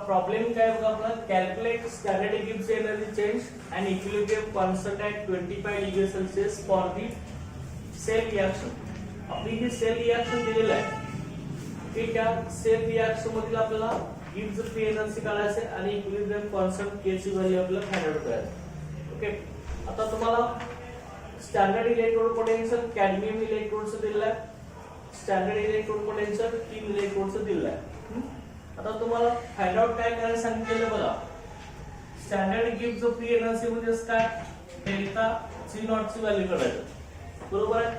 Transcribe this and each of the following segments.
Problem काय बघा आपला, कॅल्क्युलेट स्टँडर्ड गिव्स energy change and equilibrium constant at 25 degree Celsius for the cell reaction. आपली ही सेल रिएक्शन दिलेलं आहे की त्या सेल रिएक्शन मधील आपल्याला गिव्स फ्री एनर्जी काढायचे आणि इक्विलिब्रियम कॉन्स्टंट के ची व्हॅल्यू आपल्याला फाइंड आउट करायची. ओके, आता तुम्हाला स्टँडर्ड इलेक्ट्रोड पोटेन्शियल कॅडमियम इलेक्ट्रोडचं दिलेलं आहे, स्टँडर्ड इलेक्ट्रोड पोटेन्शियल 3 इलेक्ट्रोडचं दिलेलं आहे. आता तुम्हाला फाइंड आउट काय करायला सांगितलेलं बघा, स्टँडर्ड गिव्स फ्री एनर्जी म्हणजे काय, डेल्टा सी नॉट ची व्हॅल्यू काढायचं, बरोबर आहे,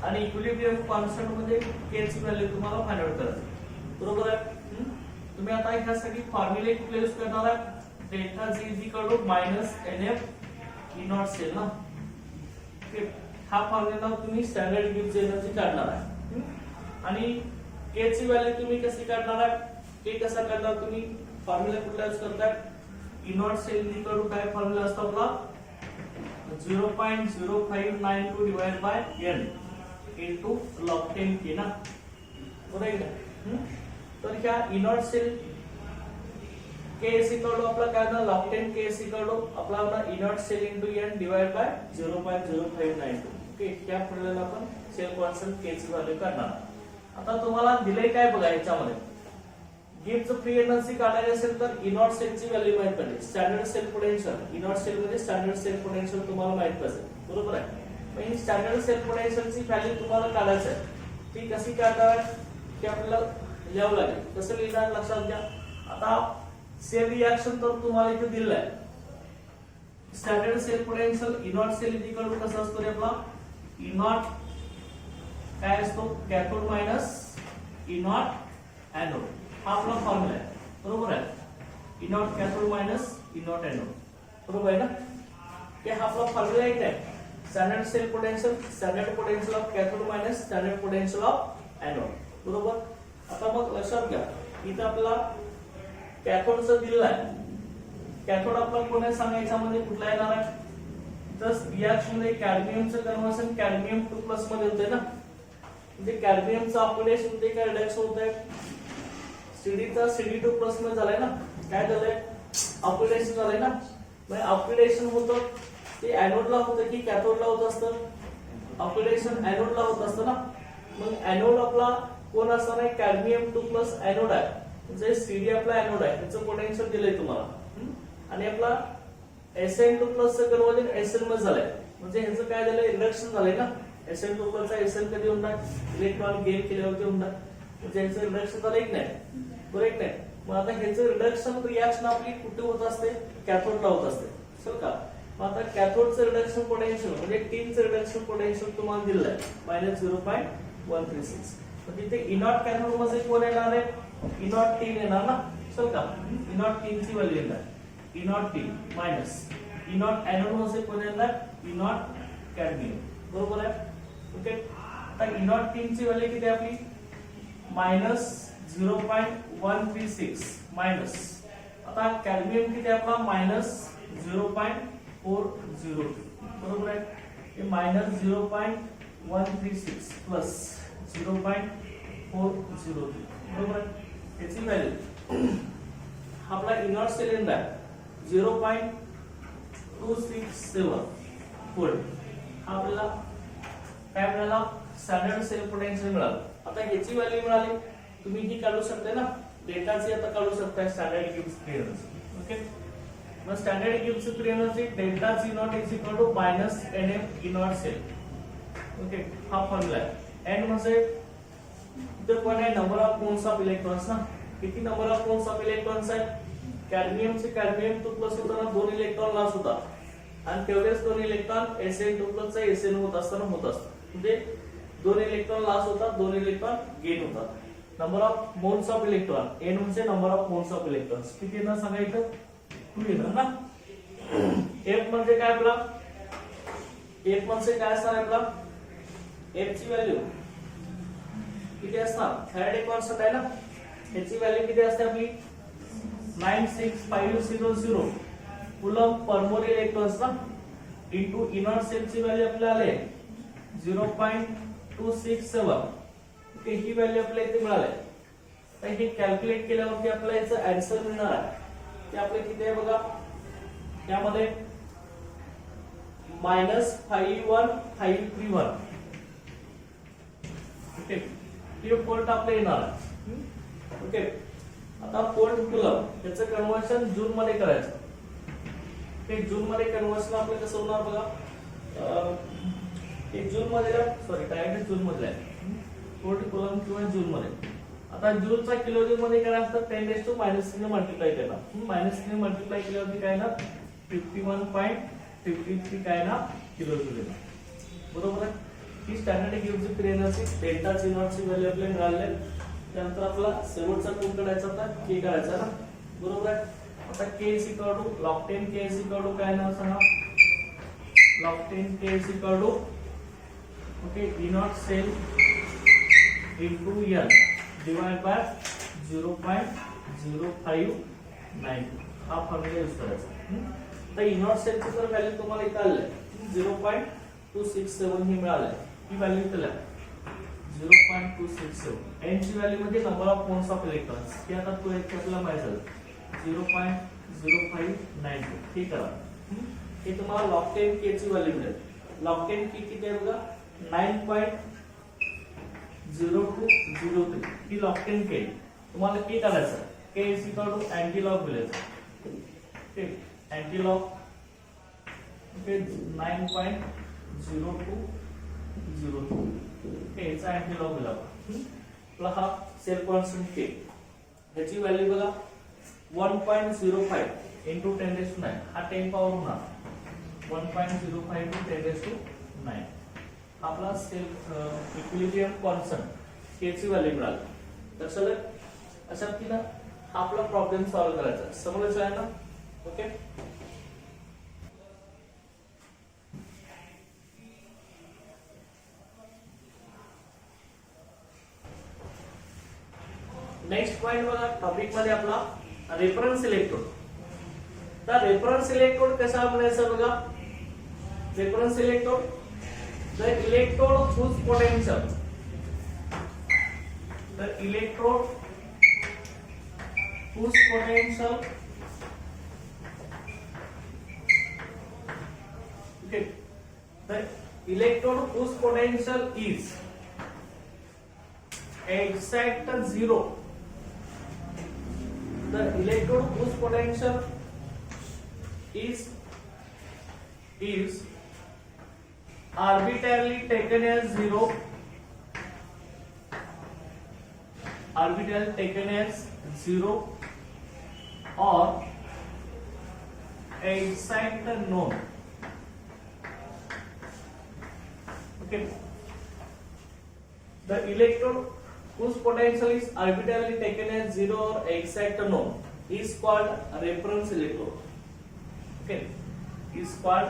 आणि इक्विलिब्रियम कॉन्स्टंट म्हणजे के ची व्हॅल्यू तुम्हाला फाइंड आउट करायची, बरोबर आहे. तुम्ही आता ह्यासाठी फॉर्म्युला कुठले यूज करणार आहे, delta G is equal to minus N F E naught cell ना. ओके, हा फॉर्म्युला तुम्ही स्टँडर्ड गिव्स एनर्जी काढणार आहे. आणि के ची व्हॅल्यू तुम्ही कशी काढणार आहे, के कसा काढणार तुम्ही, फॉर्म्युला कुठला यूज करताय, E naught cell equal to काय फॉर्म्युला असतो आपला 0.0592 divide by n into log 10 k ना, बरोबर आहे का. तर ह्या E naught cell k is equal to आपला काय ना log 10 k is equal to आपला E naught cell into n divide by 0.0592. Okay, त्या फॉर्म्युला आपण सेल कॉन्स्टंट k ची व्हॅल्यू काढणार. आता तुम्हाला दिले काय बघा याच्यामध्ये, गिव्स फ्री एनर्जी काढायची असेल तर ई नॉट सेल ची व्हॅल्यू माहित पाहिजे, standard cell potential, E naught cell म्हणजे स्टँडर्ड सेल पोटेन्शियल तुम्हाला माहित पाहिजे, बरोबर आहे. मग ही स्टँडर्ड सेल पोटेन्शियल ची व्हॅल्यू तुम्हाला काढायची आहे, ती कशी काढणार ते आपल्याला लिहावं लागेल. कसं लिहिणार लक्षात घ्या. आता सेल रिएक्शन तर तुम्हाला इथे दिलेलं आहे, standard cell potential E naught cell is equal to कसं असतो रे आपला, ई नॉट काय असतो, cathode minus E naught anode, हा आपला फॉर्म्युला आहे, बरोबर आहे. E naught cathode minus E naught anode, बरोबर आहे ना. ते हा आपला फॉर्म्युला एक आहे, standard cell potential, standard potential of cathode minus standard potential of anode, बरोबर. आता मग लक्षात घ्या, इथं आपला कॅथोडचं दिलेलं आहे, कॅथोड आपला कोणत्या सांगायच्या मध्ये कुठला येणार आहे, तर रिएक्शन मध्ये कॅडमियमचं कन्व्हर्सन कॅडमियम 2+ मध्ये होतंय ना, म्हणजे कॅडमियमचं ऑक्सिडेशन मध्ये काय रिडक्शन होतंय, सीडीचा CD2+ मध्ये झालाय ना, काय झालंय ऑक्सिडेशन झालंय ना. मग ऑक्सिडेशन होतं ते एनोडला होतं की कॅथोडला होत असतं, ऑक्सिडेशन एनोडला होत असतं ना. मग एनोड आपला कोण असणार आहे, कॅडमियम 2+ एनोड आहे, म्हणजे सीडी आपला एनोड आहे, त्याचं पोटेन्शियल दिलंय तुम्हाला. आणि आपला SN2+ चं कन्वर्जन SN मध्ये झालंय, म्हणजे ह्याचं काय झालंय, रिडक्शन झालंय ना. SN2+ चा SN कधी होणार, इलेक्ट्रॉन गेन केल्यावरती होणार, म्हणजे ह्याचं रिडक्शन झालं एक नाही, बरोबर नाही. मग आता ह्याचं रिडक्शन रिएक्शन आपली कुठे होत असते, कॅथोडला होत असते, चल का. मग आता कॅथोडचं रिडक्शन पोटेन्शियल म्हणजे टीनचं रिडक्शन पोटेन्शियल तुम्हाला दिलेलं आहे -0.136. तर तिथे ई नॉट कॅथोड मध्ये कोण येणार आहे, ई नॉट टीन येणार ना, चल का. ई नॉट टीन ची व्हॅल्यू येणार, E not tin minus E naught anode मध्ये कोण येणार, ई नॉट कॅडमियम, बरोबर आहे. ओके, आता ई नॉट टीन ची व्हॅल्यू किती आपली -0.136 मायनस, आता कॅडमियम किती आपला -0.402, बरोबर आहे. हे -0.136 प्लस 0.402, बरोबर आहे. त्याची व्हॅल्यू आपला ई नॉट सेल येणार 0.267 व्होल्ट, हा आपल्याला काय मिळाला, स्टँडर्ड सेल पोटेन्शियल मिळालं. आता ह्याची व्हॅल्यू मिळाली, तुम्ही ही काढू शकता ना, डेल्टाची आता काढू शकता स्टँडर्ड गिव्स फ्री एनर्जी. ओके, मग स्टँडर्ड गिव्स free energy delta G naught is equal to minus NF E naught cell. Okay, हा फॉर्म्युला आहे. एन म्हणजे इथं कोण आहे, number of moles of electrons ना, किती number of moles of electrons आहे, कॅडमियमचे कॅडमियम 2+ होताना 2 इलेक्ट्रॉन लॉस होता, आणि तेवढेच 2 इलेक्ट्रॉन SN2+ चा SN होत असताना होत असतं, म्हणजे 2 इलेक्ट्रॉन लॉस होतात, 2 इलेक्ट्रॉन गेन होतात. Number of moles of electron, n म्हणजे number of moles of electrons, किती येणार सांगायचं, 2 येणार ना. F म्हणजे काय आपला, F म्हणजे काय असणार आपला, F ची व्हॅल्यू किती असणार, फॅराडे कॉन्स्टंट आहे ना, याची व्हॅल्यू किती असते आपली 96500 कूलम पर मोल इलेक्ट्रॉन्स ना, इनटू ई नॉट सेल ची व्हॅल्यू आपल्याला आले 0.267. ओके, ही व्हॅल्यू आपल्याला इथे मिळाली. तर हे कॅल्क्युलेट केल्यावरती आपल्याला याचं आन्सर मिळणार आहे. ते आपले किती आहे बघा, त्यामध्ये -5151. ओके, हे व्होल्ट आपले येणार आहे. ओके, आता व्होल्ट कुलम याचं कन्व्हर्शन जूल मध्ये करायचं. ते जूल मध्ये कन्व्हर्शन आपलं कसं होणार बघा, हे जूल मध्ये सॉरी डायरेक्ट जूल मध्ये आहे व्होल्ट कुलम किंवा जूल मध्ये. आता जूलचा किलो जूल मध्ये काय असतं 10⁻³ ने मल्टिप्लाय केला, -3 मल्टिप्लाय केल्यावरती काय ना 51.53 काय ना किलो जूल येणार. बरोबर आहे. ही standard executive energy delta G naught ची व्हॅल्यू आपल्याला मिळाली. त्यानंतर आपला शेवटचा टूल काढायचा होता के काढायचा ना. बरोबर आहे. आता K is equal to log 10 K is equal to काय नाव सांगा, log 10 K is equal to okay E naught cell into N divide by 0.0592. हा फॉर्म्युला यूज करायचा. तर E नॉट सेलची जर व्हॅल्यू तुम्हाला इथे आली 0.267 ही मिळाली. ही व्हॅल्यू इथे आहे 0.267. N ची व्हॅल्यू म्हणजे number of moles of electrons. हे आता तो एक आपल्याला माहित झालं 0.0592. ठीक आहे. हे तुम्हाला log 10 K ची व्हॅल्यू मिळेल. log 10 K किती आहे बघा 9.0203. ही log 10 K. तुम्हाला K काढायचं. K इज इक्वल टू अँटीलॉग मिळायचं. ठीक, अँटीलॉग ओके 9.0202. ओके, याचा अँटीलॉग मिळाला. आपला हा सेल कॉन्स्टंट K, याची व्हॅल्यू बघा 1.05 into 10⁹. हा 10 पॉवर होणार 1.05 to 10⁹. आपला सेल इक्विलिब्रियम कॉन्स्टंट K ची व्हॅल्यू मिळाली. लक्षात आहे. अशा पद्धतीने आपला प्रॉब्लेम सॉल्व्ह करायचा. समजलं आहे ना. ओके, नेक्स्ट पॉइंट बघा टॉपिक मध्ये आपला रेफरन्स इलेक्ट्रोड. तर रेफरन्स इलेक्ट्रोड कसा बनायचा बघा. Reference electrode the electrode whose potential okay, the electrode whose potential is exact 0. The electrode whose potential is arbitrarily taken as 0, or exact known. Okay, the electrode whose potential is arbitrarily taken as 0 or exact known is called reference electrode. Okay, is called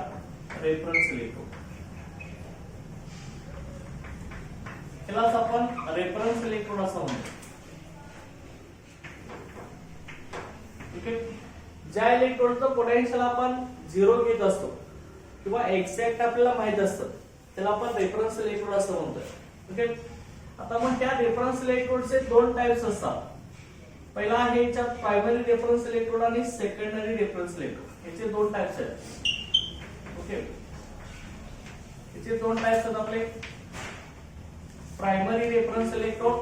reference electrode. यालाच आपण reference electrode असं म्हणतो. Okay, ज्या इलेक्ट्रोडचं potential आपण 0 घेत असतो किंवा exact आपल्याला माहित असतं त्याला आपण रेफरन्स इलेक्ट्रोड असं म्हणतोय. ओके, आता मग त्या रेफरन्स इलेक्ट्रोडचे दोन टाइप्स असतात. पहिला आहे याच्यात प्रायमरी रेफरन्स इलेक्ट्रोड आणि सेकंडरी रेफरन्स इलेक्ट्रोड. याचे दोन टाइप्स आहेत. ओके, याचे दोन टाइप्स आहेत आपले प्रायमरी रेफरन्स इलेक्ट्रोड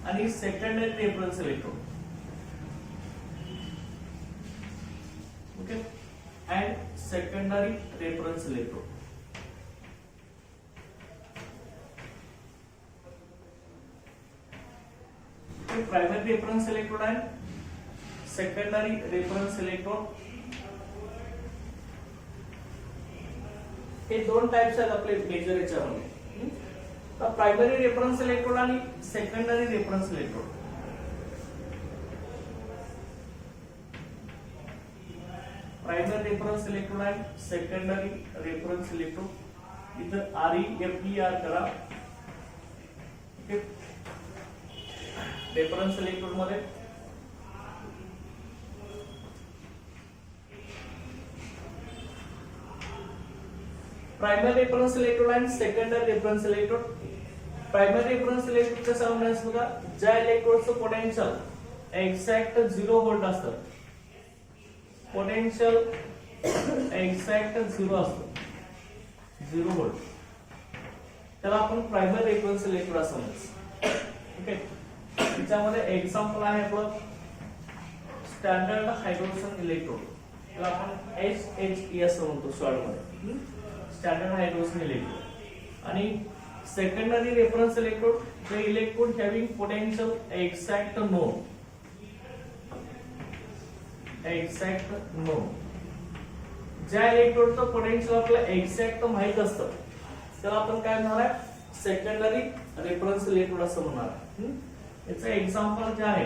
आणि secondary reference electrode. Okay, and secondary reference electrode. Primary reference electrode and secondary reference electrode हे दोन टाइप्स आहेत आपले मेजर याच्यामध्ये. तर प्रायमरी रेफरन्स इलेक्ट्रोड आणि secondary reference electrode. Primary reference electrode and secondary reference electrode. इथं REFER करा. Okay, reference electrode मध्ये primary reference electrode and secondary reference electrode. Primary reference electrode कसा म्हणायचं बघा, ज्या इलेक्ट्रोडचं पोटेन्शियल एक्झॅक्ट 0 व्होल्ट असतं, पोटेन्शियल एक्झॅक्ट 0 असतं, 0 व्होल्ट, त्याला आपण प्रायमरी रेफरन्स इलेक्ट्रोड असं म्हणतो. ओके, त्याच्यामध्ये एक्झाम्पल आहे आपलं स्टँडर्ड हायड्रोजन इलेक्ट्रोड, त्याला आपण SHE असं म्हणतो शॉर्ट मध्ये, स्टँडर्ड हायड्रोजन इलेक्ट्रोड. आणि secondary reference electrode, the electrode having potential exact known, ज्या इलेक्ट्रोडचं पोटेन्शियल आपल्याला एक्झॅक्ट माहित असतं त्याला आपण काय म्हणणार आहे, सेकंडरी रेफरन्स इलेक्ट्रोड असं म्हणणार. याचं एक्झाम्पल जे आहे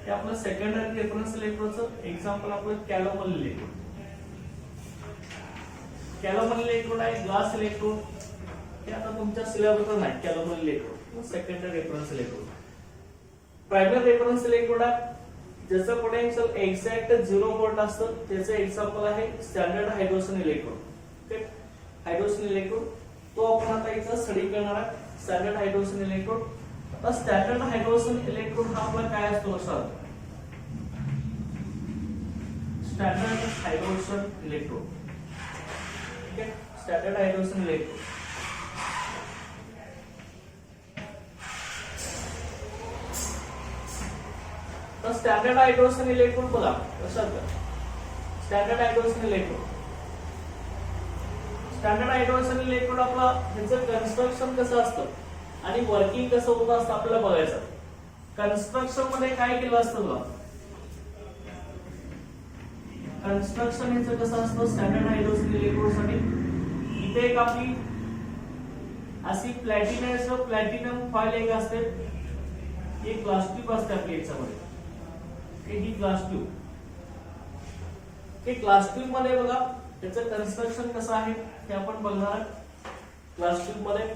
ते आपलं सेकंडरी रेफरन्स इलेक्ट्रोडचं एक्झाम्पल आपलं कॅलोमल इलेक्ट्रोड. कॅलोमल इलेक्ट्रोड आहे ग्लास इलेक्ट्रोड, हे आता तुमच्या सिलेबसवर नाही. Calomel electrode secondary reference electrode. Primary reference electrode आहे ज्याचं पोटेन्शियल एक्झॅक्ट 0 व्होल्ट असतं, त्याचं एक्झाम्पल आहे standard hydrogen electrode. Okay, hydrogen electrode तो आपण आता इथं स्टडी करणार आहे, स्टँडर्ड हायड्रोजन इलेक्ट्रोड. आता स्टँडर्ड हायड्रोजन इलेक्ट्रोड हा आपला काय असतो लक्षात, standard hydrogen electrode. Okay, standard hydrogen electrode standard hydrogen electrode बघा लक्षात घ्या. Standard hydrogen electrode, standard hydrogen electrode आपला ह्याचं कन्स्ट्रक्शन कसं असतं आणि वर्किंग कसं होत असतं आपल्याला बघायचं. कन्स्ट्रक्शन मध्ये काय केलं असतं बघा, कन्स्ट्रक्शन ह्याचं कसं असतं स्टँडर्ड हायड्रोजन इलेक्ट्रोड साठी. इथे एक आपली अशी प्लॅटिनम फाईल एक असते, एक ग्लास ट्यूब असते आपल्या याच्यामध्ये, ही ग्लास ट्यूब. हे ग्लास ट्यूब मध्ये बघा त्याचं कन्स्ट्रक्शन कसं आहे ते आपण बघणार. ग्लास ट्यूब मध्ये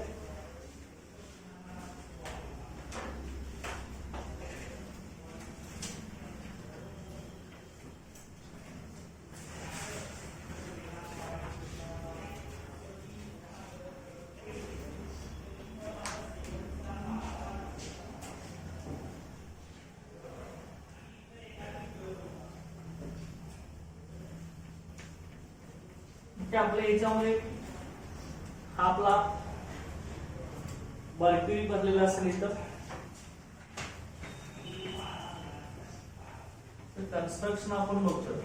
आपल्या याच्यामध्ये हा आपला मर्क्युरी भरलेला असेल इथं. कन्स्ट्रक्शन आपण बघतो.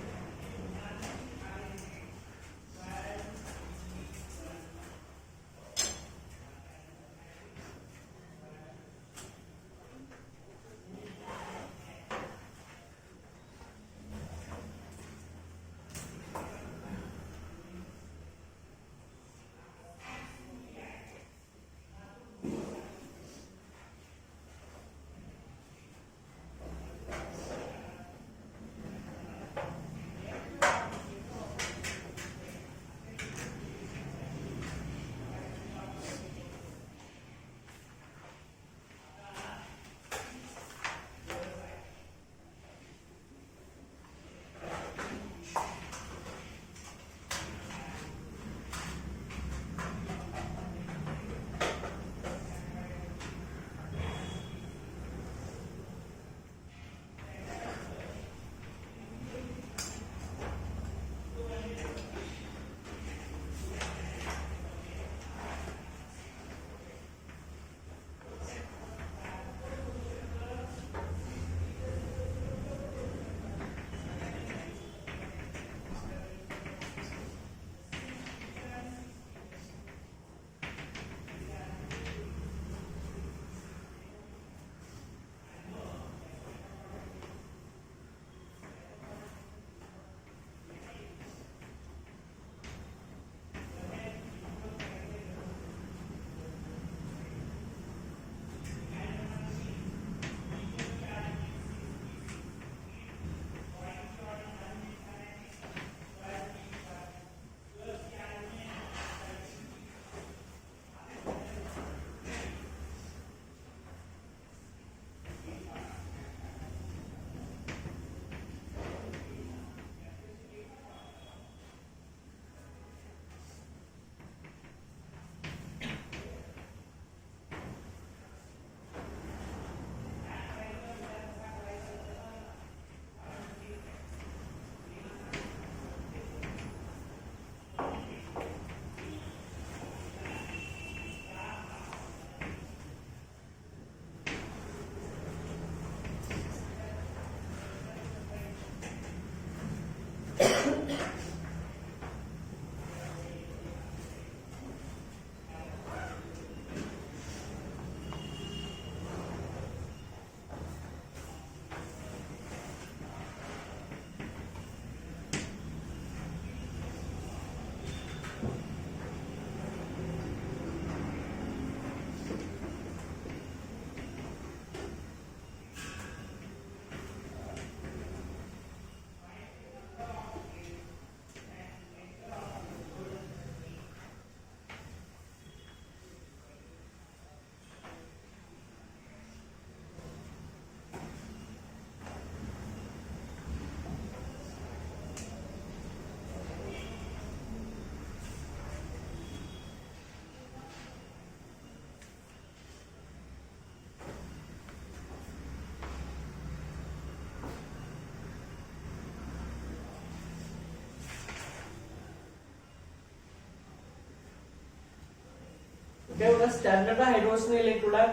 काय बघा स्टँडर्ड हायड्रोजन इलेक्ट्रोड आहे.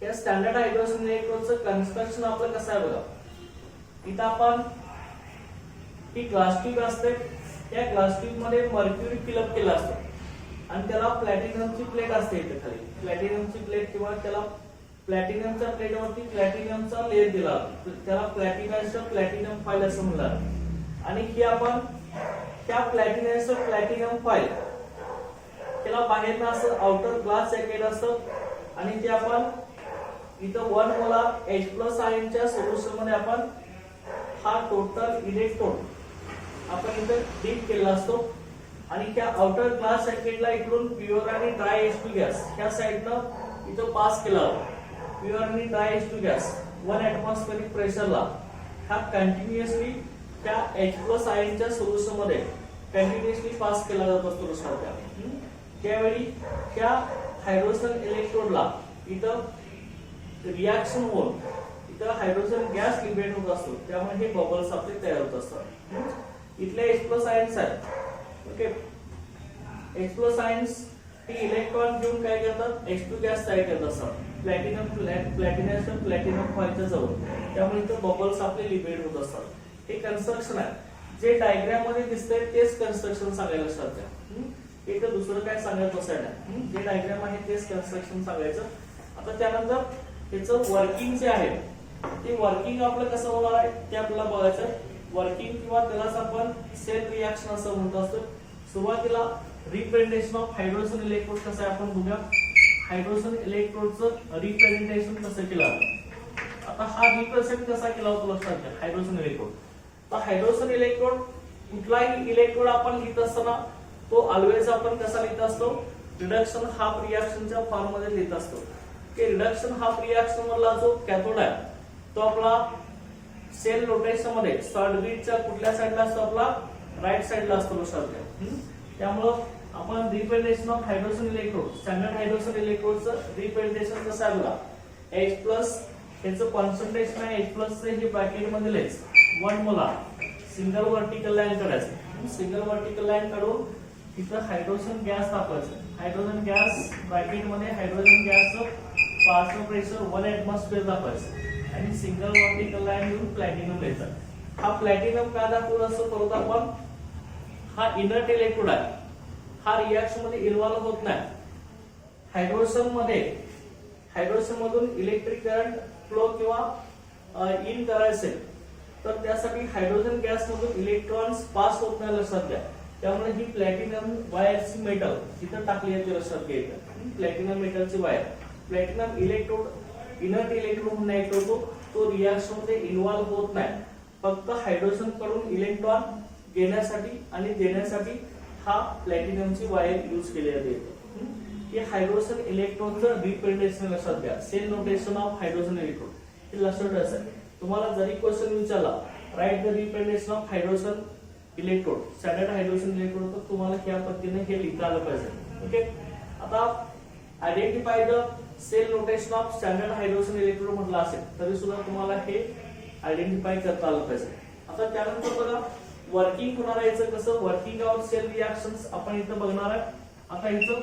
या स्टँडर्ड हायड्रोजन इलेक्ट्रोडचं कन्स्ट्रक्शन आपलं कसं आहे बघा. इथं आपण ही ग्लास ट्यूब असते, त्या ग्लास ट्यूब मध्ये मर्क्युरी फिलअप केला असतो आणि त्याला प्लॅटिनमची प्लेट असते इथे खाली. प्लॅटिनमची प्लेट किंवा त्याला प्लॅटिनमच्या प्लेटवरती प्लॅटिनमचा लेयर दिला, त्याला प्लॅटिनम फाईल असं म्हणतात. आणि ही आपण त्या प्लॅटिनम फाईल त्याला बाहेरनं असं आउटर ग्लास जॅकेट असतं आणि ते आपण इथं 1 मोलार H+ आयनच्या सोल्युशन मध्ये आपण हा टोटल इलेक्ट्रोड आपण इथं डीप केला असतो आणि त्या आउटर ग्लास जॅकेटला इकडून प्युअर आणि ड्राय H2 गॅस ह्या साइडनं इथं पास केला होता. प्युअर आणि ड्राय H2 गॅस 1 atmospheric प्रेशरला हा कंटिन्युअसली त्या H+ आयनच्या सोल्युशन मध्ये कंटिन्युअसली पास केला जात असतो लक्षात. त्यावेळी त्या हायड्रोजन इलेक्ट्रोडला इथं रिएक्शन होऊन इथं हायड्रोजन गॅस लिबरेट होत असतो, त्यामुळे हे बबल्स आपले तयार होत असतात. इथले H+ आयन्स आहेत. ओके, H+ आयन्स हे इलेक्ट्रॉन घेऊन काय करतात, H2 गॅस तयार करत असतात प्लॅटिनम फाईलच्या जवळ, त्यामुळे इथं बबल्स आपले लिबरेट होत असतात. हे कन्स्ट्रक्शन आहे. जे डायग्राम मध्ये दिसतंय तेच कन्स्ट्रक्शन सांगायला सांगतात. इथं दुसरं काय सांगायचं नसायला, जे डायग्राम आहे तेच कन्स्ट्रक्शन सांगायचं. आता त्यानंतर त्याचं वर्किंग जे आहे ते वर्किंग आपलं कसं होणार आहे ते आपल्याला बघायचं. वर्किंग किंवा त्यालाच आपण सेल रिएक्शन असं म्हणतो असतो. सुरुवातीला रिप्रेझेंटेशन ऑफ हायड्रोजन इलेक्ट्रोड कसं आहे आपण बघूया. हायड्रोजन इलेक्ट्रोडचं रिप्रेझेंटेशन कसं केलं. आता हा रिप्रेझेंट कसा केला होता लक्षात घ्या. हायड्रोजन इलेक्ट्रोड, तर हायड्रोजन इलेक्ट्रोड कुठलाही इलेक्ट्रोड आपण लिहित असताना तो ऑलवेज आपण कसा लिहित असतो, रिडक्शन हाफ रिएक्शनच्या फॉर्म मध्ये लिहित असतो. की रिडक्शन हाफ रिएक्शन मधला जो कॅथोड आहे तो आपला सेल रोटेशन मध्ये स्टार्ट ग्रिडच्या कुठल्या साइडला असतो, आपला राईट साइडला असतो लक्षात घ्या. त्यामुळं आपण representation of hydrogen electrode, standard hydrogen इलेक्ट्रोडचं रिप्रेझेंटेशन कसं आहे बघा. H+ याचं कॉन्सन्ट्रेशन आहे H+ चे हे ब्रॅकेट मध्ये लिहायचं 1 मोलार सिंगल व्हर्टिकल लाईन काढायचं. सिंगल व्हर्टिकल लाईन काढून तिथं हायड्रोजन गॅस तापवायचं. हायड्रोजन गॅस ब्रॅकेट मध्ये हायड्रोजन गॅसचं पार्शियल प्रेशर 1 atmosphere दाखवायचं आणि सिंगल व्हर्टिकल लाईन घेऊन प्लॅटिनम लिहायचा. हा प्लॅटिनम का दाखवत असतो परत आपण, हा इनर्ट इलेक्ट्रोड आहे, हा रिएक्शन मध्ये इन्व्हॉल्व होत नाही. हायड्रोजन मधून इलेक्ट्रिक करंट फ्लो किंवा इन करायचे तर त्यासाठी हायड्रोजन गॅस मधून इलेक्ट्रॉन्स पास होत नाही लक्षात घ्या. त्यामुळे ही प्लॅटिनम वायरची मेटल तिथं टाकली आहे लक्षात घ्यायचं. प्लॅटिनम मेटलची wire, platinum electrode inert electrode म्हणून तो रिएक्शन मध्ये इन्व्हॉल्व होत नाही. फक्त हायड्रोजन कडून इलेक्ट्रॉन घेण्यासाठी आणि देण्यासाठी हा प्लॅटिनमची वायर यूज केली जाते. हे हायड्रोजन इलेक्ट्रॉनचं रिप्रेझेंटेशन लक्षात घ्या. Cell notation of hydrogen electrode हे लक्षात ठेवायचं. तुम्हाला जरी क्वेश्चन विचारला write the representation of hydrogen electrode, standard hydrogen electrode, तर तुम्हाला या पद्धतीने हे लिहिता आलं पाहिजे. ओके, आता identify the cell notation of standard hydrogen electrode म्हटलं असेल तरी सुद्धा तुम्हाला हे आयडेंटिफाय करता आलं पाहिजे. आता त्यानंतर बघा वर्किंग होणार आहे. याचं कसं वर्किंग ऑफ सेल रिएक्शन्स आपण इथं बघणार आहे. आता इथं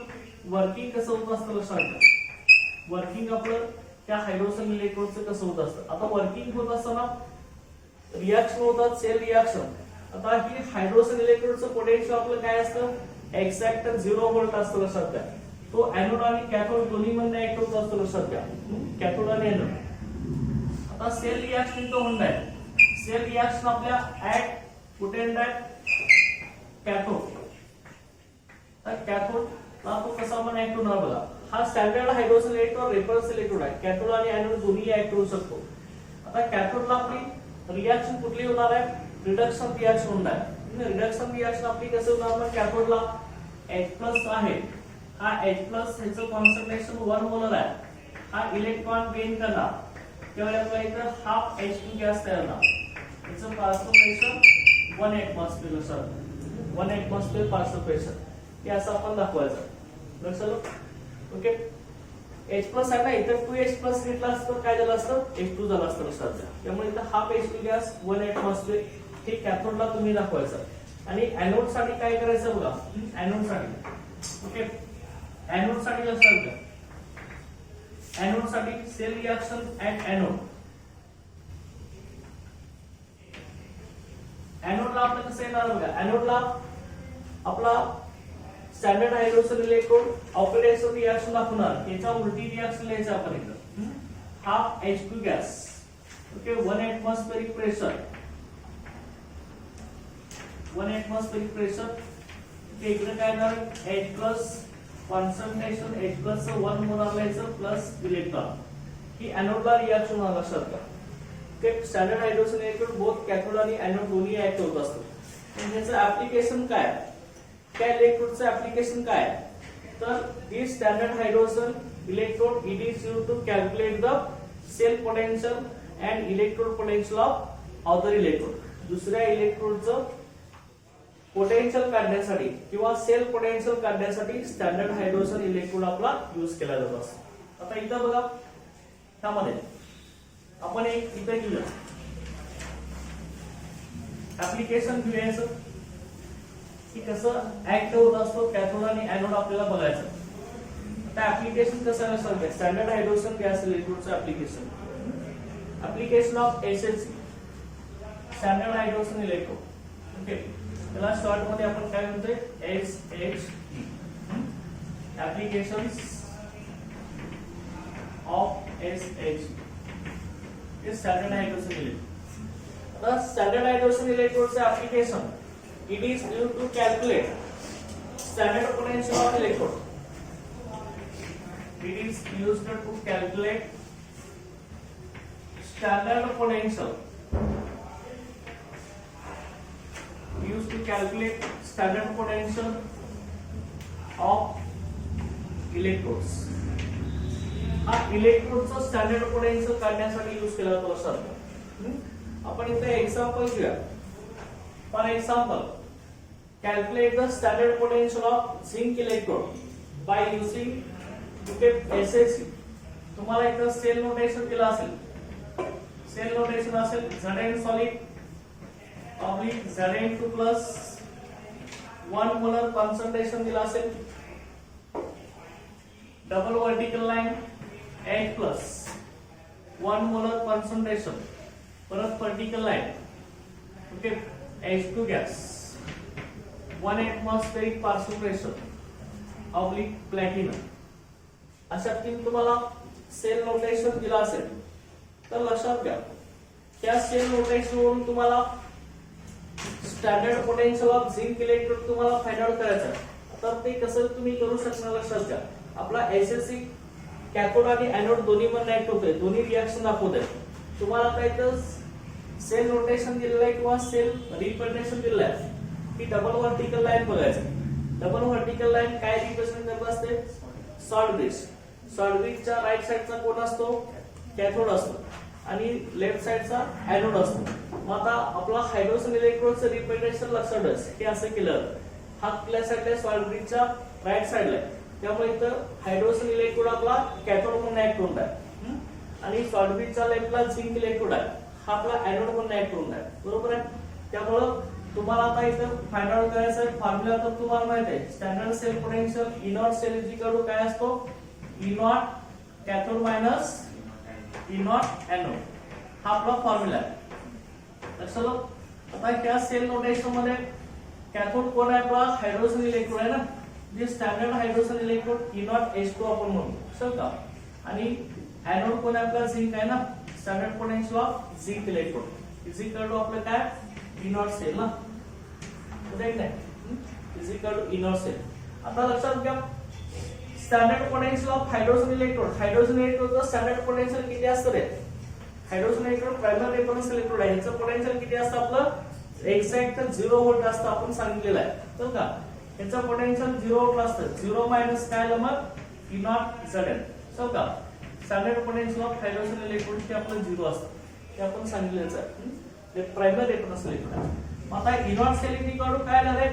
वर्किंग कसं होत असतं लक्षात घ्या. वर्किंग आपलं त्या हायड्रोजन इलेक्ट्रोडचं कसं होत असतं. आता वर्किंग होत असताना रिएक्शन होतात, सेल रिएक्शन. आता ही हायड्रोजन इलेक्ट्रोडचं पोटेन्शियल आपलं काय असतं, एक्झॅक्ट 0 व्होल्ट असतं लक्षात घ्या. तो एनोड आणि कॅथोड दोन्ही मध्ये ऍक्ट होत असतो लक्षात घ्या, कॅथोड आणि एनोड. आता सेल रिएक्शन तो होणार आहे. सेल रिएक्शन आपल्या ऍट कुठे कॅथोड, तर कॅथोड ला तो कसा पण ऍक्ट होणार बघा. हा standard hydrogen electrode reference electrode आहे. कॅथोड आणि एनोड दोन्ही ऍक्ट होऊ शकतो. आता कॅथोडला आपली रिएक्शन कुठली होणार आहे, रिडक्शन रिएक्शन होणार आहे. रिडक्शन रिएक्शन आपली कसं होणार मग, कॅथोडला H+ आहे, हा H+ ह्याचं कॉन्सन्ट्रेशन 1 मोलर आहे. हा इलेक्ट्रॉन गेन करणार त्यावेळी आपल्याला इथं हाफ H2 गॅस तयार होणार. याचं पार्शियल प्रेशर 1 atmosphere लक्षात, 1 atmosphere पार्शियल प्रेशर हे असं आपण दाखवायचं लक्षात. ओके, H+ आहे ना, इथं 2H+ घेतला असतं काय झालं असतं, H2 झालं असतं लक्षात. त्यामुळे इथं हाफ H2 गॅस 1 atmosphere हे कॅथोडला तुम्ही दाखवायचं. आणि एनोड साठी काय करायचं बघा, एनोड साठी ओके एनोड साठी लक्षात घ्या, एनोड साठी सेल रिएक्शन एट एनोड. एनोडला आपलं कसं येणार बघा, एनोडला आपला standard hydrogen electrode oxidation reaction दाखवणार, त्याच्या उलटी रिएक्शन लिहायचं आपण इकडं. Half H2 gas, okay, 1 atmospheric pressure, 1 atmospheric pressure, इकडे काय येणार H plus concentration, H plus 1 molar लिहायचं प्लस इलेक्ट्रॉन. ही एनोडला रिएक्शन होणार लक्षात घ्या. ते standard hydrogen electrode both cathode आणि एनोड दोन्ही ऍक्ट होत असतात. त्याचं ऍप्लिकेशन काय, त्या इलेक्ट्रोडचं ऍप्लिकेशन काय, तर this standard hydrogen electrode it is used to calculate the cell potential and electrode potential of other electrode. दुसऱ्या इलेक्ट्रोडचं पोटेन्शियल काढण्यासाठी किंवा सेल पोटेन्शियल काढण्यासाठी स्टँडर्ड हायड्रोजन इलेक्ट्रोड आपला यूज केला जातो. आता इथं बघा, त्यामध्ये आपण एक इथे घेऊया ऍप्लिकेशन घेऊयाचं की कसं ऍक्ट होत असतो कॅथोड आणि एनोड आपल्याला बघायचं. आता ऍप्लिकेशन कसं आहे सर, स्टँडर्ड हायड्रोजन गॅस इलेक्ट्रोडचं application, application of SHC standard hydrogen electrode. Okay, त्याला शॉर्ट मध्ये आपण काय म्हणतोय एसएचई, ऍप्लिकेशन्स ऑफ एसएचई, हे स्टँडर्ड हायड्रोजन इलेक्ट्रोड. आता स्टँडर्ड हायड्रोजन इलेक्ट्रोडचं application, it is used to calculate standard potential of electrode. It is used to calculate standard potential. Used to calculate standard potential of electrodes. हा इलेक्ट्रोडचा standard potential काढण्यासाठी use केला जातो sir. आपण इथे example घेऊया. For example, calculate the standard potential of zinc electrode by using SHC. तुम्हाला इथं sale notation दिलं असेल, सेल नोटेशन असेल Zn solid oblique Zn2 plus 1 molar concentration दिला असेल, double vertical line H plus 1 molar concentration, परत vertical line, okay, H2 gas, 1 atmospheric partial pressure, oblique platinum. अशा तीन तुम्हाला सेल नोटेशन दिला असेल तर लक्षात घ्या, त्या सेल नोटेशन वरून तुम्हाला standard potential of zinc electrode तुम्हाला फाइंड आउट करायचं आहे. तर ते कसं तुम्ही करू शकणार लक्षात घ्या. आपला एसएससी कॅथोड आणि एनोड दोन्ही पण ऍक्ट होतोय, दोन्ही रिएक्शन दाखवत आहेत. तुम्हाला काय तर सेल रोटेशन दिलेलं आहे किंवा सेल रिप्रेझेंटेशन दिलेलं आहे की डबल व्हर्टिकल लाईन बघायचं. डबल व्हर्टिकल लाईन काय रिप्रेझेंट करत असते, सॉल्ट ब्रिज. सॉल्ट ब्रिजच्या राईट साइडचा कोण असतो, कॅथोड असतो आणि लेफ्ट साइडचा एनोड असतो. मग आता आपला हायड्रोजन इलेक्ट्रोडचं रिप्रेझेंटेशन लक्षात ठेवा, हे असं केलं, हा कुठल्या साइडला सॉल्ट ब्रिजच्या राईट साइडला आहे. त्यामुळे इथं हायड्रोजन इलेक्ट्रोड आपला कॅथोड म्हणून ऍक्ट होत आहे आणि सॉल्ट ब्रिजच्या लेफ्टला झिंक इलेक्ट्रोड आहे, हा आपला एनोड म्हणून ऍक्ट होत आहे. बरोबर आहे. त्यामुळे तुम्हाला आता इथं फाइंड आउट करायचं आहे फॉर्म्युला. तर तुम्हाला माहित आहे standard cell potential E naught cell is equal to काय असतो, E naught cathode minus E naught anode, हा आपला फॉर्म्युला आहे. लक्षात. आता त्या सेल नोटेशन मध्ये कॅथोड कोण आहे आपला, हायड्रोजन इलेक्ट्रोड आहे ना, जे standard hydrogen electrode E not H2 आपण म्हणू शकतो. आणि एनोड कोण आहे आपला, झिंक आहे ना, standard potential of zinc electrode is equal to आपलं काय, ई नॉट सेल ना, राईट आहे, is equal to E naught cell. आता लक्षात घ्या standard potential of hydrogen electrode, hydrogen इलेक्ट्रोडचं स्टँडर्ड पोटेन्शियल किती असतं रे, hydrogen electrode primary reference electrode आहे, याचं पोटेन्शियल किती असतं आपलं, एक्झॅक्ट 0 व्होल्ट असतं आपण सांगितलेलं आहे. तर का याचं पोटेन्शियल 0 व्होल्ट असतं, 0 मायनस काय आलं मग, ई नॉट Zn. सो का standard potential of hydrogen electrode हे आपलं 0 असतं, ते आपण सांगितलेलं आहे, ते प्रायमरी रेफरन्स इलेक्ट्रोड आहे. आता E naught cell equal to काय आलं रे,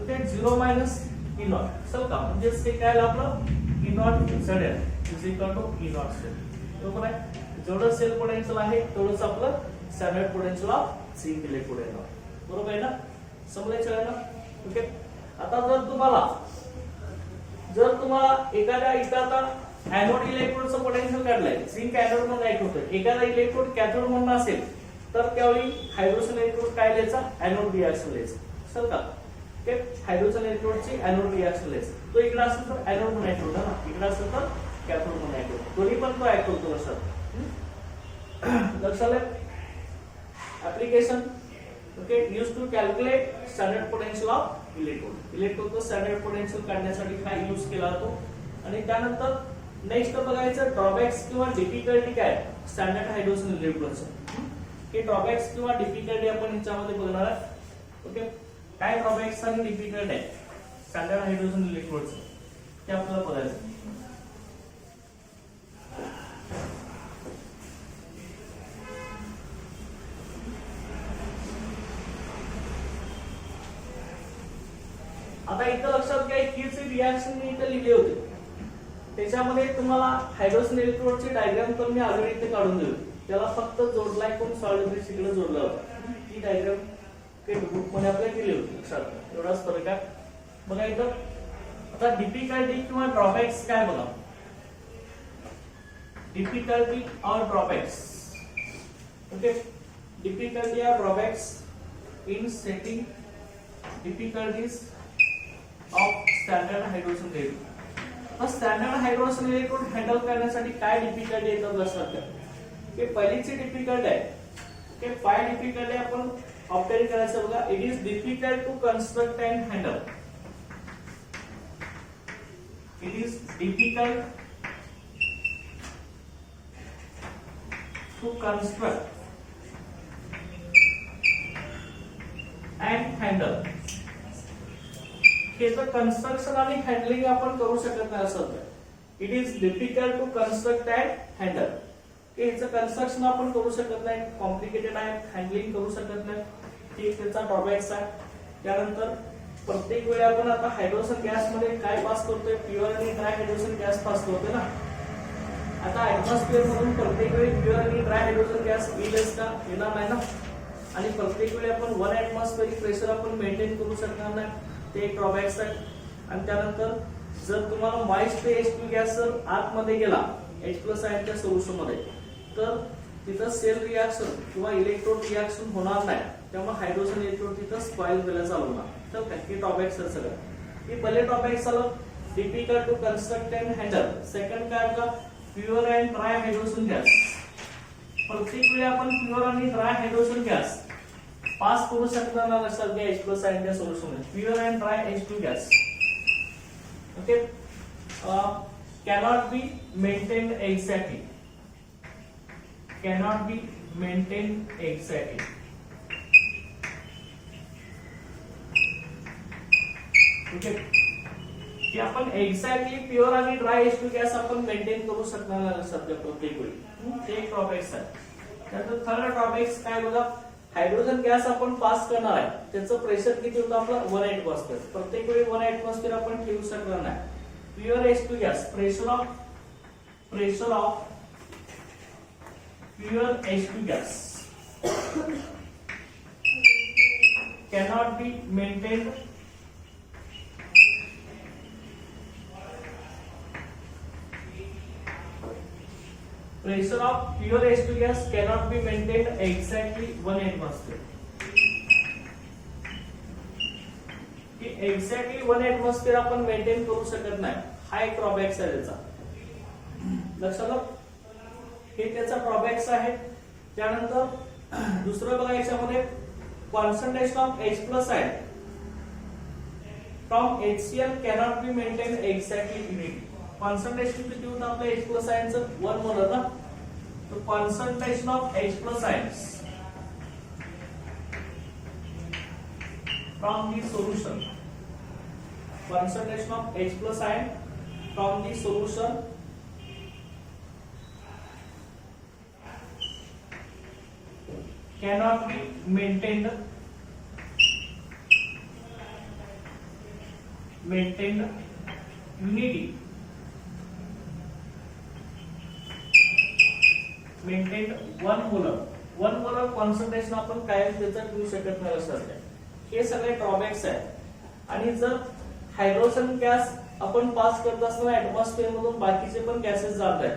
ते 0 मायनस ई नॉट. सो का म्हणजे ते काय आलं आपलं, E naught Zn is equal to E naught cell. बरोबर आहे. जेवढं सेल पोटेन्शियल आहे तेवढंच आपलं standard potential of zinc electrode आहे. बरोबर आहे ना, समजायचं आहे ना. ओके. आता जर तुम्हाला जर तुम्हाला एखाद्या इथं आता एनोड इलेक्ट्रोडचं पोटेन्शियल काढलंय, झिंक एनोड मध्ये ऍक्ट होतं, एखादा इलेक्ट्रोड कॅथोड म्हणून असेल तर त्यावेळी हायड्रोजन इलेक्ट्रोड काय द्यायचा, एनोड रिएक्शन द्यायचा, असेल का? ते हायड्रोजन इलेक्ट्रोडची एनोड रिएक्शन द्यायचा. तो इकडे असेल तर एनोड म्हणून ऍक्ट होता ना, इकडे असेल तर कॅथोड म्हणून ऍक्ट होतो, दोन्ही पण तो ऍक्ट होतो. लक्षात आलं? Application okay, use to calculate standard potential of electrode. इलेक्ट्रोडचं स्टँडर्ड पोटेन्शियल काढण्यासाठी काय यूज केला जातो. आणि त्यानंतर नेक्स्ट बघायचं ड्रॉबॅक्स किंवा डिफिकल्टी काय स्टँडर्ड हायड्रोजन इलेक्ट्रोडचं. हे ड्रॉबॅक्स किंवा डिफिकल्टी आपण याच्यामध्ये बघणार आहे. ओके, काय ड्रॉबॅक्स आणि डिफिकल्ट आहे स्टँडर्ड हायड्रोजन इलेक्ट्रोडचं ते आपल्याला बघायचं. आता इथं लक्षात घ्या की ची रिएक्शन मी इथे लिहिले होते, त्याच्यामध्ये तुम्हाला हायड्रोजन इलेक्ट्रोडची डायग्राम तर मी ऑलरेडी इथे काढून दिली, त्याला फक्त जोडलाय कोण सॉलिड बेस इकडे जोडला होता. ती डायग्राम बुक मध्ये आपल्याला केली होती, लक्षात एवढाच फरक आहे. बघा इथं आता डिफिकल्टी किंवा ड्रॉबॅक्स काय बघा. डिफिकल्टी और ड्रॉबॅक्स. ओके, डिफिकल्टी और drawbacks in setting difficulties of standard hydrogen electrode. Standard hydrogen electrode handle करण्यासाठी काय डिफिकल्टी येतात लक्षात घ्या. की पहिलीची डिफिकल्ट आहे की फाय डिफिकल्टी आपण ऑब्टेन करायचं बघा. It is difficult to construct and handle. It is difficult to construct and handle. त्याचं कन्स्ट्रक्शन आणि हँडलिंग आपण करू शकत नाही असं. It is difficult to construct and handle. ह्याचं कन्स्ट्रक्शन आपण करू शकत नाही, कॉम्प्लिकेटेड आहे, हँडलिंग करू शकत नाही, ठीक त्याचा ड्रॉबॅक्स आहे. त्यानंतर प्रत्येक वेळी आपण आता हायड्रोजन गॅस मध्ये काय पास करतोय, प्युअर आणि ड्राय हायड्रोजन गॅस पास करतोय ना. आता ऍटमॉस्फिअर मधून प्रत्येक वेळी प्युअर आणि ड्राय हायड्रोजन गॅस येईलच का, येणार नाही ना. आणि प्रत्येक वेळी आपण 1 ऍटमॉस्फिअरिक प्रेशर आपण मेंटेन करू शकणार नाही, ते एक ड्रॉबॅक्स आहे. आणि त्यानंतर जर तुम्हाला मॉइस्ट H2 गॅस जर आतमध्ये गेला H+ आयनच्या सोल्युशन मध्ये तर तिथं सेल रिएक्शन किंवा इलेक्ट्रोड रिएक्शन होणार नाही, त्यामुळे हायड्रोजन इलेक्ट्रोड तिथं स्पॉइल व्हायला चालू होणार. तर काय हे ड्रॉबॅक्स आहे सगळं. हे पहिले ड्रॉबॅक्स आलं difficult to construct and handle. Second काय बघा, pure and dry hydrogen gas. प्रत्येक वेळी आपण प्युअर आणि ड्राय हायड्रोजन गॅस पास करू शकणार नाही लक्षात घ्या H+ आयनच्या सोल्युशन मध्ये. Pure and dry H2 gas okay cannot be maintained exactly. Cannot be maintained exactly. Okay, की आपण एक्झॅक्टली प्युअर आणि ड्राय H2 गॅस आपण मेंटेन करू शकणार नाही सध्या प्रत्येक वेळी. ते एक ड्रॉबॅक्स आहे. त्यानंतर थर्ड ड्रॉबॅक्स काय बघा, हायड्रोजन गॅस आपण पास करणार आहे, त्याचं प्रेशर किती होतं आपलं 1 ऍटमॉस्फिअर. प्रत्येक वेळी 1 ऍटमॉस्फिअर आपण ठेवू शकणार नाही. Pure H2 gas pressure of pure H2 gas cannot be maintained pressure of pure H2 gas cannot be maintained exactly 1 atmosphere. की एक्झॅक्टली 1 ऍटमॉस्फिअर आपण मेंटेन करू शकत नाही, हा एक ड्रॉबॅक्स आहे त्याचा. लक्षात आलं, हे त्याचा ड्रॉबॅक्स आहे. त्यानंतर दुसरं बघा याच्यामध्ये concentration of H+ ion from HCl cannot be maintained exactly unity. Concentration किती होतं आपल्या H+ आयनचं 1 मोलर ना. तो concentration of H+ ions from the solution, concentration of H+ ion from the solution cannot be maintained unity, maintained 1 molar concentration आपण कायम त्याचं ठेवू शकत नाही असं. हे सगळे ड्रॉबॅक्स आहेत. आणि जर हायड्रोजन गॅस आपण पास करत असताना ऍटमॉस्फिअर मधून बाकीचे पण गॅसेस जात आहेत,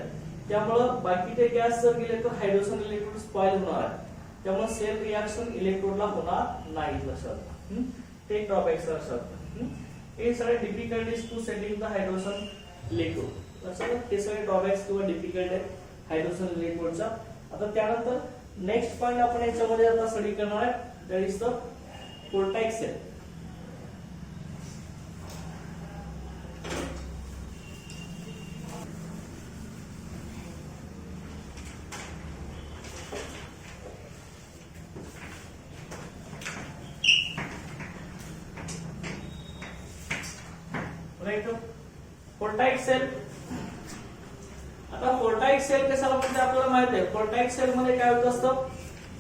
त्यामुळं बाकीचे गॅस जर गेले तर हायड्रोजन इलेक्ट्रोड स्पॉइल होणार आहे, त्यामुळे सेल रिएक्शन इलेक्ट्रोडला होणार नाही लक्षात. ते ड्रॉबॅक्स लक्षात. हे सगळे difficulties to setting the hydrogen electrode लक्षात. हे सगळे ड्रॉबॅक्स किंवा डिफिकल्ट आहेत हायड्रोजन इलेक्ट्रोडचा. आता त्यानंतर नेक्स्ट पॉइंट आपण याच्यामध्ये आता स्टडी करणार आहे, that is the voltaic cell. Voltaic cell. आता पोर्टाइक सेल कशाला म्हणते आपल्याला माहिती आहे. पोर्टाइक सेल मध्ये काय होत असतं,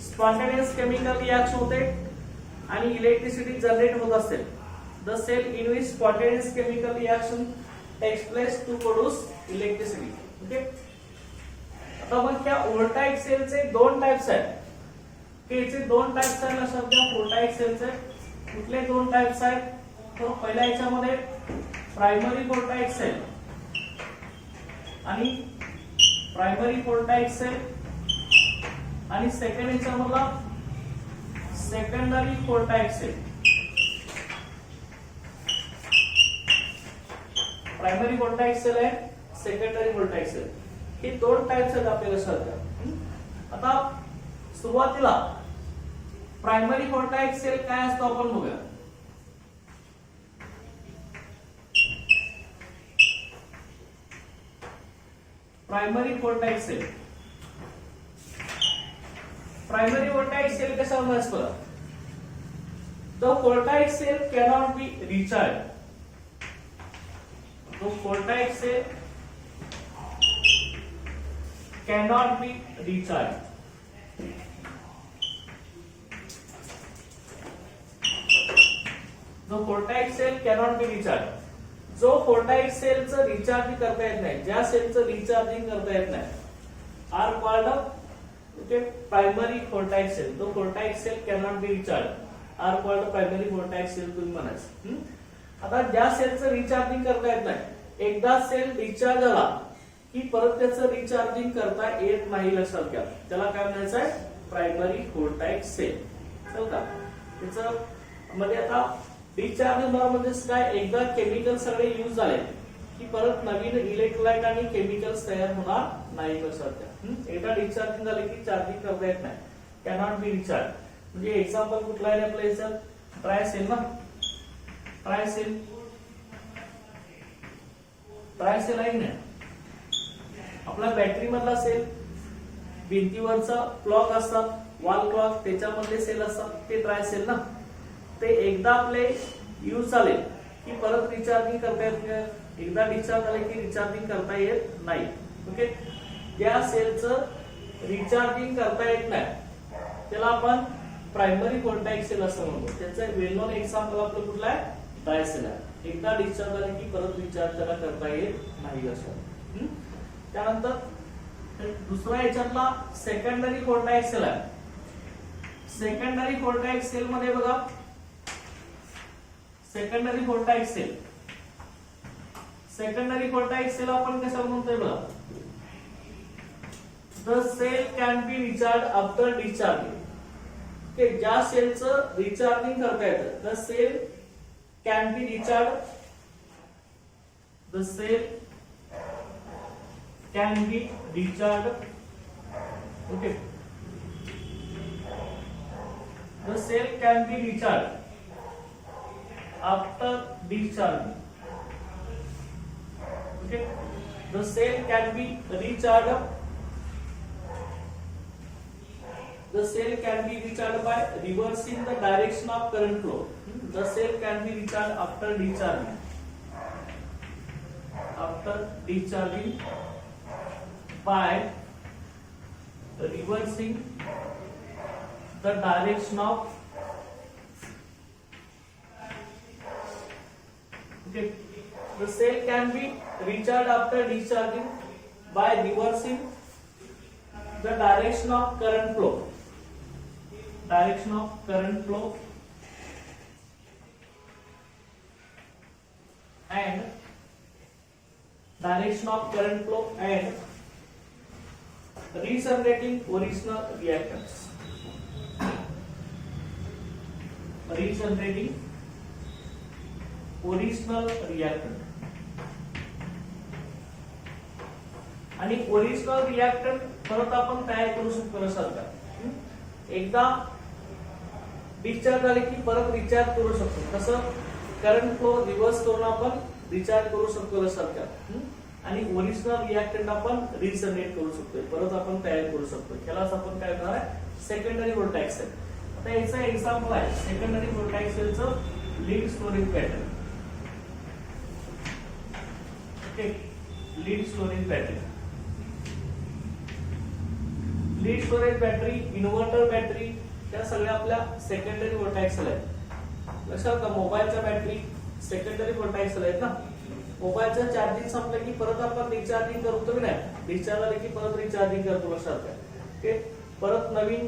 स्पॉन्टेनियस केमिकल रिएक्शन होते आणि इलेक्ट्रिसिटी जनरेट होत असते. The cell in which spontaneous chemical reaction takes place to produce electricity. Okay. आता मग ह्या पोर्टाइक सेलचे दोन टाइप्स आहेत. याचे दोन टाइप्स आहेत लक्षात घ्या. पोर्टाइक सेलचे कुठले दोन टाइप्स आहेत, तर पहिल्या याच्यामध्ये प्रायमरी पोर्टाइक सेल आणि प्रायमरी पोर्टाइक सेल आणि सेकंड याच्यामधला secondary voltaic cell. Primary voltaic cell आहे, सेकंडरी पोर्टाइक सेल. हे दोन टाइप्स आहेत आपल्या लक्षात घ्या. आता सुरुवातीला प्रायमरी पोर्टाइक सेल काय असतो आपण बघूया. Primary voltaic cell. Primary voltaic cell कशावर असतं, the voltaic cell cannot be recharge. The voltaic cell cannot be recharge. The voltaic cell cannot be recharge. जो पोर्टाइक सेलचं रिचार्जिंग करता येत नाही, ज्या सेलचं रिचार्जिंग करता येत नाही, are called okay primary voltaic cell. तो voltaic cell cannot be recharge, are called primary voltaic cell तुम्ही म्हणायचं. आता ज्या सेलचं रिचार्जिंग करता येत नाही, एकदा सेल रिचार्ज झाला की परत त्याचं रिचार्जिंग करता येत नाही लक्षात घ्या, त्याला काय म्हणायचं आहे, प्रायमरी पोर्टाइक सेल. चल का त्याचं मध्ये आता रिचार्ज होणार म्हणजे काय, एकदा केमिकल सगळे यूज झाले की परत नवीन इलेक्ट्रोलाइट आणि केमिकल्स तयार होणार नाही लक्षात घ्या. एकदा रिचार्जिंग झाले की चार्जिंग करता येत नाही, कॅनॉट बी रिचार्ज. म्हणजे एक्झाम्पल कुठला आहे आपल्या याचं, ट्रायसेल ना. ट्रायसेल ट्रायसेल आहे ना आपला बॅटरी मधला सेल, भिंतीवरचा क्लॉक असतात, वॉल क्लॉक, त्याच्यामधले सेल असतात, ते ट्रायसेल ना. ते एकदा आपले यूज झाले की परत रिचार्जिंग करता येत नाही, एकदा डिस्चार्ज झाले की रिचार्जिंग करता येत नाही. ओके. त्या सेलचं रिचार्जिंग करता येत नाही त्याला आपण प्रायमरी पोर्टाइक सेल असं म्हणतो. त्याचं वेल नोन एक्झाम्पल आपलं कुठलं आहे, ट्रायसेल आहे. एकदा डिस्चार्ज झाले की परत रिचार्ज त्याला करता येत नाही असं. त्यानंतर दुसरा याच्यातला सेकंडरी पोर्टाइक सेल आहे. सेकंडरी पोर्टाइक सेल मध्ये बघा, secondary voltaic cell, secondary voltaic cell आपण कशाला म्हणतोय बघा, the cell can be recharge after discharging. Okay. ज्या सेलचं रिचार्जिंग करता येतं, the cell can be recharge, the cell can be recharge. Okay. The cell can be recharge after discharging. Okay. The cell can be recharged. The cell can be recharged by reversing the direction of current flow. The cell can be recharged after discharging. After discharging by reversing the direction of okay. The cell can be recharged after discharging by reversing the direction of current flow. Direction of current flow and direction of current flow and regenerating original reactants. Regenerating original reactant. आणि original reactant परत आपण तयार करू शकतो सारखा. एकदा discharge झाले की परत रिचार्ज करू शकतो. कसं करंट फ्लो रिव्हर्स करून आपण रिचार्ज करू शकतो सारखा. आणि ओरिजिनल रिएक्टंट आपण रिजनरेट करू शकतो, परत आपण तयार करू शकतो. त्यालाच आपण काय करणार आहे, सेकंडरी व्होल्टाइक सेल. आता याचं एक्झाम्पल आहे सेकंडरी व्होल्टाइक सेलचं lead storage battery. Okay, lead storage battery. Lead storage battery, inverter battery, त्या सगळ्या आपल्या सेकंडरी व्होल्टाइक सेल आहेत. लक्षात का, मोबाईलच्या बॅटरी सेकंडरी व्होल्टाइक सेल आहेत ना. मोबाईलचं चार्जिंग संपलं की परत आपण रिचार्जिंग करतो की नाही, डिस्चार्ज झाले की परत रिचार्जिंग करतो. लक्षात का, ओके, परत नवीन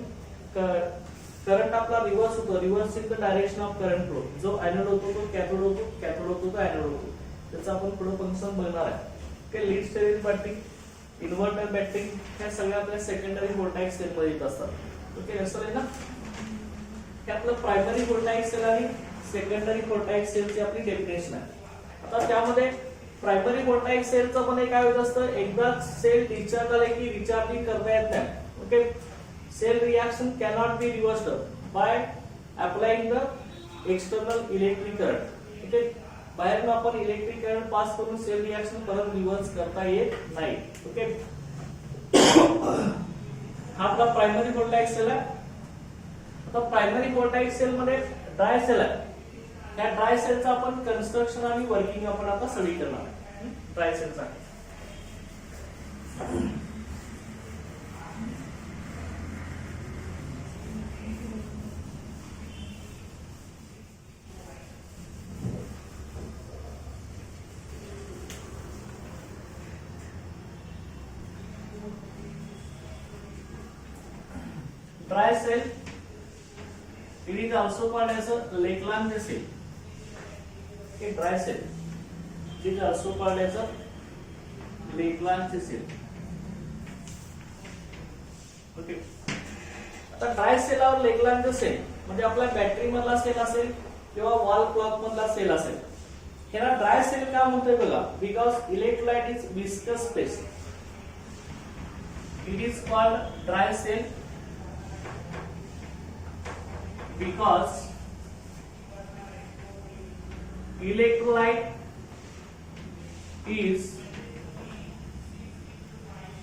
करंट आपला रिव्हर्स होतो. Reverse in the direction of current flow. जो एनोड होतो तो कॅथोड होतो, कॅथोड होतो तो एनोड होतो. त्याचा आपण पुढे फंक्शन बघणार आहे. Okay, lead storage battery, inverter battery, ह्या सगळ्या आपल्या सेकंडरी व्होल्टाइक सेल मध्ये येत असतात. ओके, लक्षात आहे ना. हे आपलं प्रायमरी व्होल्टाइक सेल आणि सेकंडरी व्होल्टाइक सेलची आपली डेफिनेशन आहे. आता त्यामध्ये प्रायमरी व्होल्टाइक सेलचं पण काय होत असतं, एकदा सेल डिस्चार्ज झाले की रिचार्जिंग करता येत नाही. Okay, cell reaction cannot be reversed by applying the external electric current. Okay, बाहेरून आपण इलेक्ट्रिक करंट पास करून सेल रिएक्शन परत रिव्हर्स करता येत नाही. ओके, हा आपला प्रायमरी व्होल्टाइक सेल आहे. आता प्रायमरी व्होल्टाइक सेल मध्ये ड्राय सेल आहे. त्या ड्राय सेलचं आपण कन्स्ट्रक्शन आणि वर्किंग आपण आता स्टडी करणार आहे. ड्राय सेलचा dry cell, it is also called as a Lakeland cell. Okay, dry cell, it is also called as a Lakeland cell. Okay, आता ड्राय सेल और लेकलांड सेल म्हणजे आपल्या बॅटरी मधला सेल असेल किंवा वॉल क्लॉक मधला सेल असेल. ह्याला ड्राय सेल का म्हणतोय बघा, because electrolyte is viscous space. It is called dry cell because electrolyte is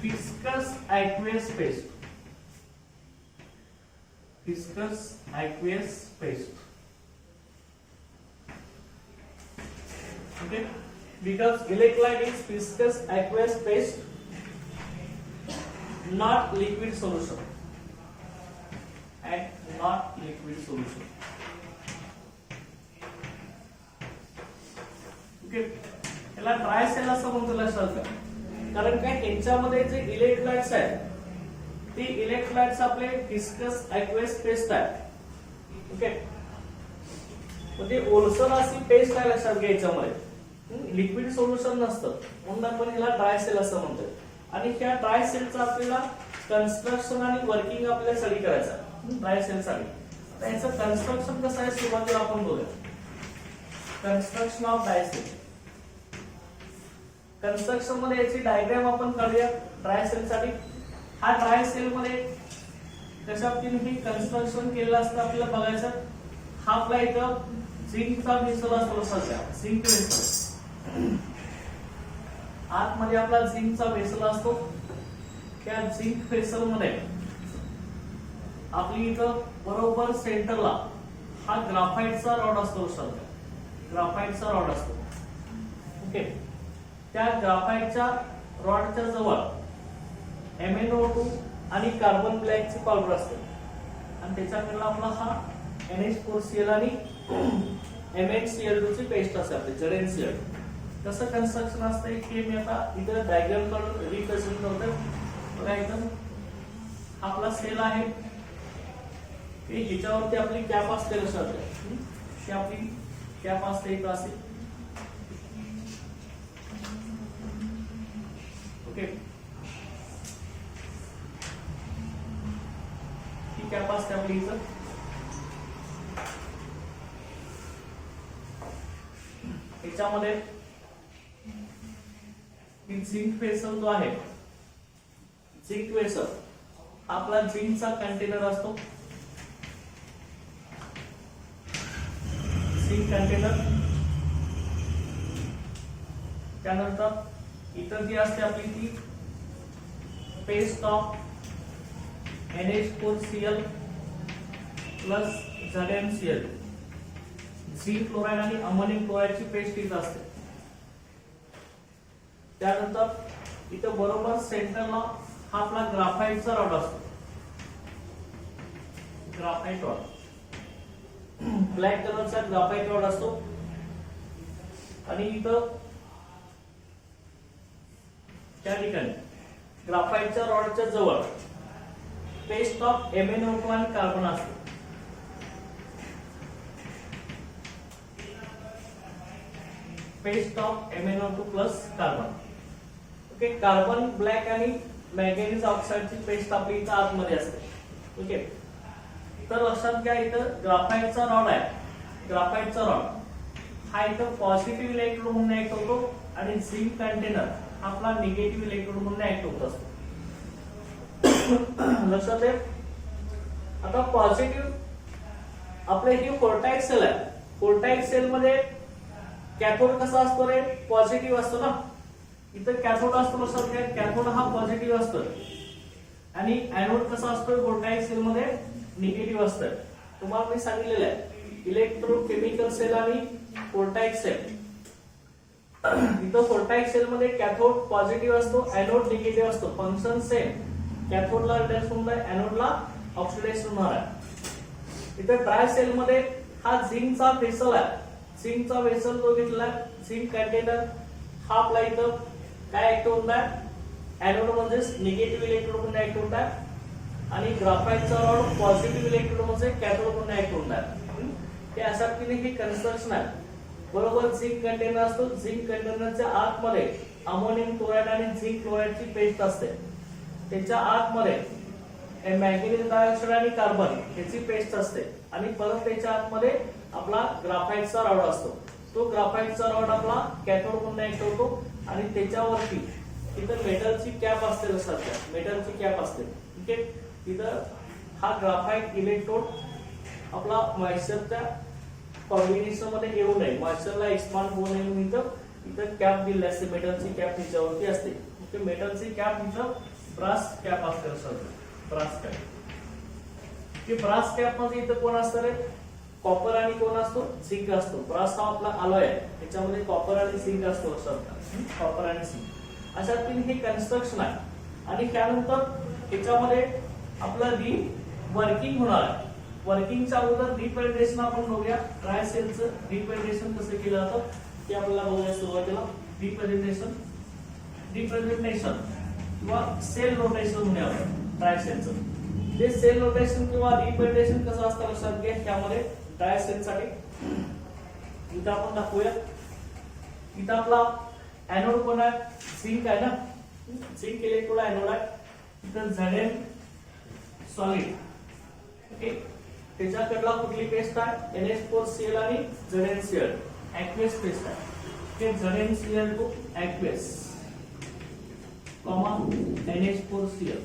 viscous aqueous phase. Viscous aqueous phase. Okay, because electrolyte is viscous aqueous phase, not liquid solution. And not liquid solution. Okay, याला dry sale असं म्हणतो. लक्षात घ्या, कारण काय यांच्यामध्ये जे electrolytes आहेत ते इलेक्ट्रोलाइट्स आपले विस्कस ॲक्वेस पेस्ट आहेत. ओके, म्हणजे ओलसर अशी पेस्ट आहे. लक्षात घ्या, याच्यामध्ये लिक्विड सोल्युशन नसतं, म्हणून आपण याला ड्राय सेल असं म्हणतोय. आणि ह्या ड्राय सेलचं आपल्याला कन्स्ट्रक्शन आणि वर्किंग आपल्याला स्टडी करायचं आहे. ड्राय सेल साठी याचं कन्स्ट्रक्शन कसं आहे सुरुवातीला आपण बोलूया. Construction of dry cell. Construction मध्ये याची डायग्राम आपण काढूया ड्राय सेल साठी. हा ड्राय सेल मध्ये कशा पद्धतीने कन्स्ट्रक्शन केलेलं असतं आपल्याला बघायचं. हा आपला इथं झिंकचा वेसल असतो. सध्या झिंक वेसल, आतमध्ये आपला झिंकचा वेसल असतो. त्या झिंक वेसल मध्ये आपली इथं बरोबर सेंटरला हा ग्राफाइटचा रॉड असतो. सध्या ग्राफाइटचा रॉड असतो. ओके, त्या ग्राफाइटच्या रॉडच्या जवळ MnO2 आणि कार्बन ब्लॅकची पावडर असते. आणि त्याच्याकडला आपला हा NH4Cl आणि MnCl2 ची पेस्ट असते आपली ZnCl. कसं कन्स्ट्रक्शन असतं हे मी आता इथं डायग्राम काढून रिप्रेझेंट करतोय. बघा, इथं आपला सेल आहे. ह्याच्यावरती आपली कॅप असते. लक्षात घ्या, ही आपली कॅप असते. इथं असेल ओके, ही कॅप असते आपली इथं. याच्यामध्ये झिंक वेसल जो आहे, झिंक वेसल आपला झिंकचा कंटेनर असतो. झिंक कंटेनर, त्यानंतर इतर जी असते आपली ती paste of NH4Cl plus ZnCl, zinc chloride आणि अमोनियम क्लोराइडची पेस्ट इथं असते. त्यानंतर इथं बरोबर सेंटरला हा आपला ग्राफाइटचा रॉड असतो. ग्राफाइट रॉड, ब्लॅक कलरचा ग्राफाइट रॉड असतो. आणि इथं त्या ठिकाणी ग्राफाइटच्या रॉडच्या जवळ पेस्ट ऑफ MnO2 आणि कार्बन असतो. Paste of MnO2 plus carbon. Okay, carbon black आणि मॅंगॅनीज ऑक्साइडची पेस्ट आपली इथं आतमध्ये असते. ओके, तर लक्षात घ्या इथं ग्राफाइटचा रॉड आहे. ग्राफाइटचा रॉड हा इथं पॉझिटिव्ह इलेक्ट्रोड म्हणून ऍक्ट होतो आणि झिंक कंटेनर आपला निगेटिव्ह इलेक्ट्रोड म्हणून ऍक्ट होत असतो. लक्षात आहे. आता पॉझिटिव्ह आपले ही फोर्टाइक सेल आहे. फोर्टाइक सेल मध्ये कॅथोड कसा असतो रे? पॉझिटिव्ह असतो ना. इथं कॅथोड असतो, लक्षात घ्या कॅथोड हा पॉझिटिव्ह असतो आणि एनोड कसा असतो फोर्टाइक सेल मध्ये? निगेटिव्ह असतं. तुम्हाला मी सांगितलेलं आहे इलेक्ट्रोकेमिकल सेल आणि फोर्टाइक सेल. इथं फोर्टाइक सेल मध्ये कॅथोड पॉझिटिव्ह असतो, एनोड निगेटिव्ह असतो. फंक्शन सेम, कॅथोडला रिडक्शन होणार आहे, एनोडला ऑक्सिडेशन होणार आहे. इथं ट्राय सेल मध्ये हा झिंकचा वेसल आहे. झिंकचा वेसल जो घेतला झिंक कंटेनर हा आपला इथं काय ऍक्ट होत आहे? एनोड म्हणजे निगेटिव्ह इलेक्ट्रोड म्हणून ऍक्ट होत आहे आणि ग्राफाइटचा रॉड पॉझिटिव्ह इलेक्ट्रोड म्हणजे कॅथोड म्हणून ऍक्ट होत आहे. हे अशा पद्धतीने हे कन्स्ट्रक्शन आहे. बरोबर झिंक कंटेनर असतो. झिंक कंटेनरच्या आतमध्ये अमोनियम क्लोराइड आणि झिंक क्लोराइडची पेस्ट असते. त्याच्या आतमध्ये मॅंगनीज डायऑक्साइड आणि कार्बन याची पेस्ट असते आणि परत त्याच्या आतमध्ये आपला ग्राफाइटचा रॉड असतो. तो ग्राफाइटचा रॉड आपला कॅथोड म्हणून ऍक्ट होतो आणि त्याच्यावरती इथं मेटलची कॅप असते. लक्षात घ्या मेटलची कॅप असते. ठीक आहे, तिथं हा ग्राफाइट इलेक्ट्रोड आपला मॉइश्चरच्या कॉम्बिनेशन मध्ये येऊ नये, मॉइश्चरला एक्सपांड होऊ नये म्हणून इथं कॅप दिली असते. मेटलची कॅप तिच्यावरती असते. ओके, मेटलची कॅप इथं ब्रास कॅप असते. Brass cap. की ब्रास कॅप मध्ये इथं कोण असतं रे? कॉपर आणि कोण असतो? झिंक असतो. ब्रास हा आपला अलॉय आहे, त्याच्यामध्ये कॉपर आणि झिंक असतो. कॉपर आणि झिंक अशा तीन हे कन्स्ट्रक्शन आहे. आणि त्यानंतर त्याच्यामध्ये आपलं री वर्किंग होणार आहे. वर्किंगच्या अगोदर रिपेंडेशन आपण बघूया. ट्राय सेलचं रिप्रेझेंटेशन कसं केलं जातं ते आपल्याला बघूया. सुरुवातीला रिप्रेझेंटेशन किंवा सेल रोटेशन म्हणूया आपण ट्राय सेलचं. ते सेल रोटेशन किंवा रिप्रेझेंटेशन कसं असतं लक्षात घ्या. त्यामध्ये ट्राय सेलसाठी इथं आपण दाखवूया. इथं आपला एनोड कोण आहे? झिंक आहे ना. झिंक इलेक्ट्रोड एनोड आहे. इथं Zn सॉलिड. ओके, त्याच्याकडला कुठली पेस्ट आहे? NH4Cl आणि ZnCl ऍक्वेस पेस्ट आहे. ते ZnCl टू ऍक्वेस कॉमा NH4Cl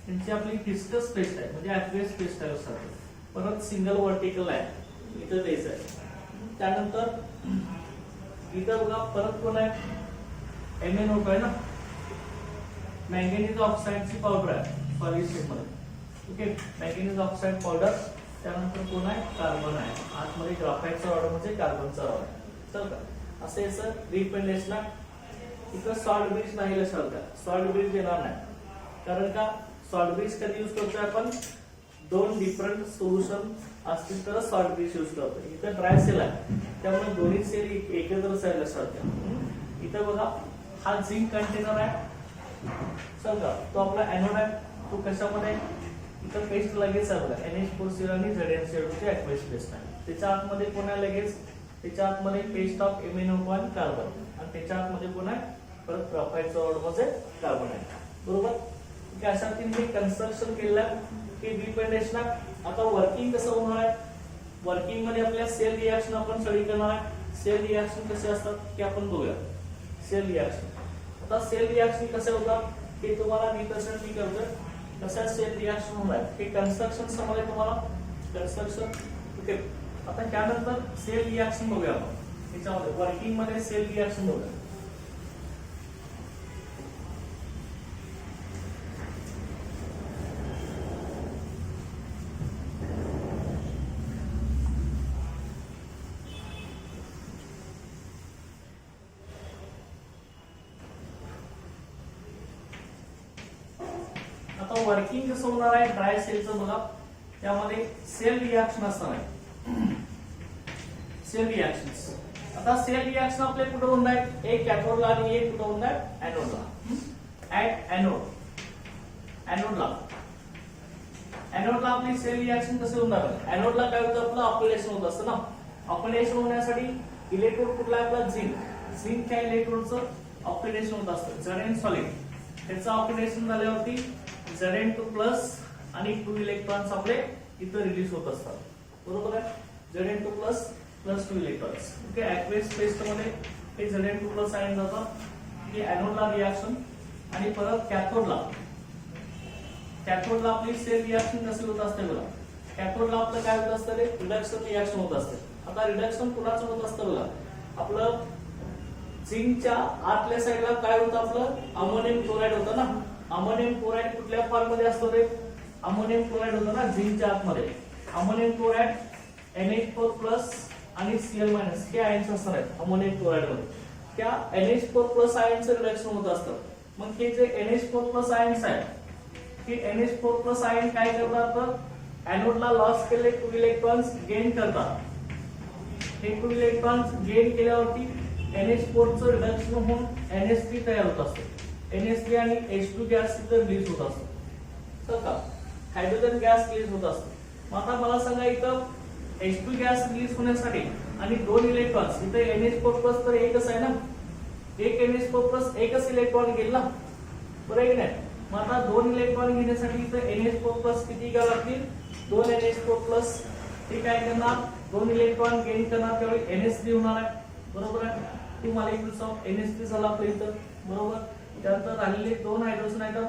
त्यांची आपली डिस्कस पेस्ट आहे म्हणजे ऍक्वेस पेस्ट आहे. असं परत सिंगल वर्टिकल आहे इथं द्यायचं आहे. त्यानंतर इथं बघा परत कोण आहे? MnO2 आहे ना. मॅंगनीज ऑक्साइडची पावडर आहे सॉलिड स्टेट मध्ये. Okay, manganese oxide powder. त्यानंतर कोण आहे? कार्बन आहे. आतमध्ये ग्राफाइटचा रॉड म्हणजे कार्बनचा रॉड आहे. चल का असं याचं रिप्रेझेंटेशन आहे. इथं सॉल्ट ब्रिज नाही. लक्षात घ्या सॉल्ट ब्रिज येणार नाही. कारण का सॉल्ट ब्रिज कधी यूज करतोय आपण? दोन डिफरंट सोल्युशन असतील तर सॉल्ट ब्रिज यूज करतो. इथं ड्राय सेल आहे त्यामुळे दोन्ही सेल एकत्रच आहे. लक्षात घ्या इथं बघा हा झिंक कंटेनर आहे. चल का तो आपला एनोड आहे. तो कशामध्ये? इथं पेस्ट लगेच आहे बघा NH4Cl आणि ZnCl ची ऍक्वेस पेस्ट आहे. त्याच्या आतमध्ये कोण आहे? लगेच त्याच्या आतमध्ये पेस्ट ऑफ MnO2 आणि कार्बन आणि त्याच्या आतमध्ये कोण आहे? परत ग्राफाइटचा रॉड म्हणजे कार्बन आहे, बरोबर. अशा तीन कन्स्ट्रक्शन केलं की डिपेंडेशन. आता वर्किंग कसं होणार आहे, वर्किंग मध्ये आपल्या सेल रिएक्शन आपण स्टडी करणार आहे. सेल रिएक्शन कसे असतात की आपण बघूया. सेल रिएक्शन, आता सेल रिएक्शन कसे होतात ते तुम्हाला रिप्रेझेंट मी करतोय. कसं सेल रिएक्शन होणार हे कन्स्ट्रक्शन समोर तुम्हाला कन्स्ट्रक्शन. ओके, आता त्यानंतर सेल रिएक्शन बघूया आपण. याच्यामध्ये वर्किंग मध्ये सेल रिएक्शन बघूया. आता वर्किंग कसं होणार आहे ड्राय सेलचं बघा. त्यामध्ये सेल रिएक्शन असणार आहे. सेल रिएक्शन्स, आता सेल रिएक्शन आपले कुठे होणार आहेत, एक कॅथोडला आणि एक कुठे होणार आहे एनोडला. ऍट एनोडला आपली सेल रिएक्शन कसे होणार आहे. एनोडला काय होतं आपलं ऑक्सिडेशन होत असतं ना. ऑक्सिडेशन होण्यासाठी इलेक्ट्रोड कुठला आहे आपला झिंकच्या इलेक्ट्रोडचं ऑक्सिडेशन होत असतं. Zn सॉलिड त्याचं ऑक्सिडेशन झाल्यावरती Zn2+ आणि 2 इलेक्ट्रॉन्स आपले इथं रिलीज होत असतात, बरोबर आहे. Zn2+ + 2 electrons. ओके, ऍक्वेस टेस्ट मध्ये हे Zn2+ आयन जातात. हे एनोडला रिएक्शन. आणि परत कॅथोडला आपली सेल रिएक्शन कशी होत असते बघा. कॅथोडला आपलं काय होत असतं, रिडक्शन रिएक्शन होत असते. आता रिडक्शन कुणाचं होत असतं बघा, आपलं झिंकच्या आतल्या साईडला काय होतं आपलं अमोनियम क्लोराईड होतं ना. अमोनियम क्लोराईड कुठल्या फॉर्म मध्ये असतो रे, अमोनियम क्लोराईड होतं ना झिंकच्या आतमध्ये. अमोनियम क्लोराईड NH4+ आणि Cl- हे आयन्स असणार आहेत अमोनियम क्लोराईड मध्ये. त्या NH4+ आयनचं रिडक्शन होत असतं. मग हे जे NH4+ आयन्स आहेत, हे NH4+ आयन काय करतात तर एनोडला लॉस केले 2 इलेक्ट्रॉन्स गेन करतात. हे 2 इलेक्ट्रॉन्स गेन केल्यावरती NH4 चं रिडक्शन होऊन NH3 तयार होत असतं. NH3 आणि H2 गॅस इथं रिलीज होत असतो. तर का हायड्रोजन गॅस रिलीज होत असतो. मग आता मला सांगा इथं H2 गॅस रिलीज होण्यासाठी आणि 2 इलेक्ट्रॉन्स इथे NH4+ तर एकच आहे ना. एक NH4+ एकच इलेक्ट्रॉन गेल ना, बरोबर आहे की नाही. मग आता 2 इलेक्ट्रॉन घेण्यासाठी इथं NH4+ किती घ्यावं लागतील, 2 NH4+. ते काय करणार, 2 इलेक्ट्रॉन गेन करणार त्यावेळी NH3 होणार आहे, बरोबर आहे. 2 मॉलिक्युल्स ऑफ NH3 झाला आपल्या इथं, बरोबर. त्यानंतर राहिलेले 2 हायड्रोजन आयटम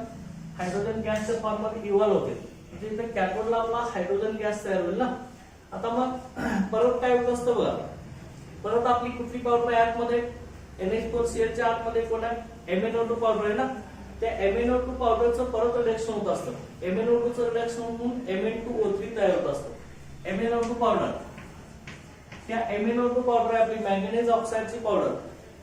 हायड्रोजन गॅसच्या फॉर्म मध्ये इव्हॉल्व होते. म्हणजे इथे कॅथोडला आपला हायड्रोजन गॅस तयार होईल ना. आता मग परत काय होत असतं बघा, परत आपली कुठली पावडर आहे आतमध्ये, NH4Cl च्या आतमध्ये कोण आहे, MnO2 पावडर आहे ना. त्या MnO2 पावडरचं परत रिडक्शन होत असतं. MnO2 चं रिडक्शन होऊन Mn2O3 तयार होत असतं. MnO2 पावडर, त्या MnO2 पावडर आहे आपली मॅंगनीज ऑक्साईडची पावडर.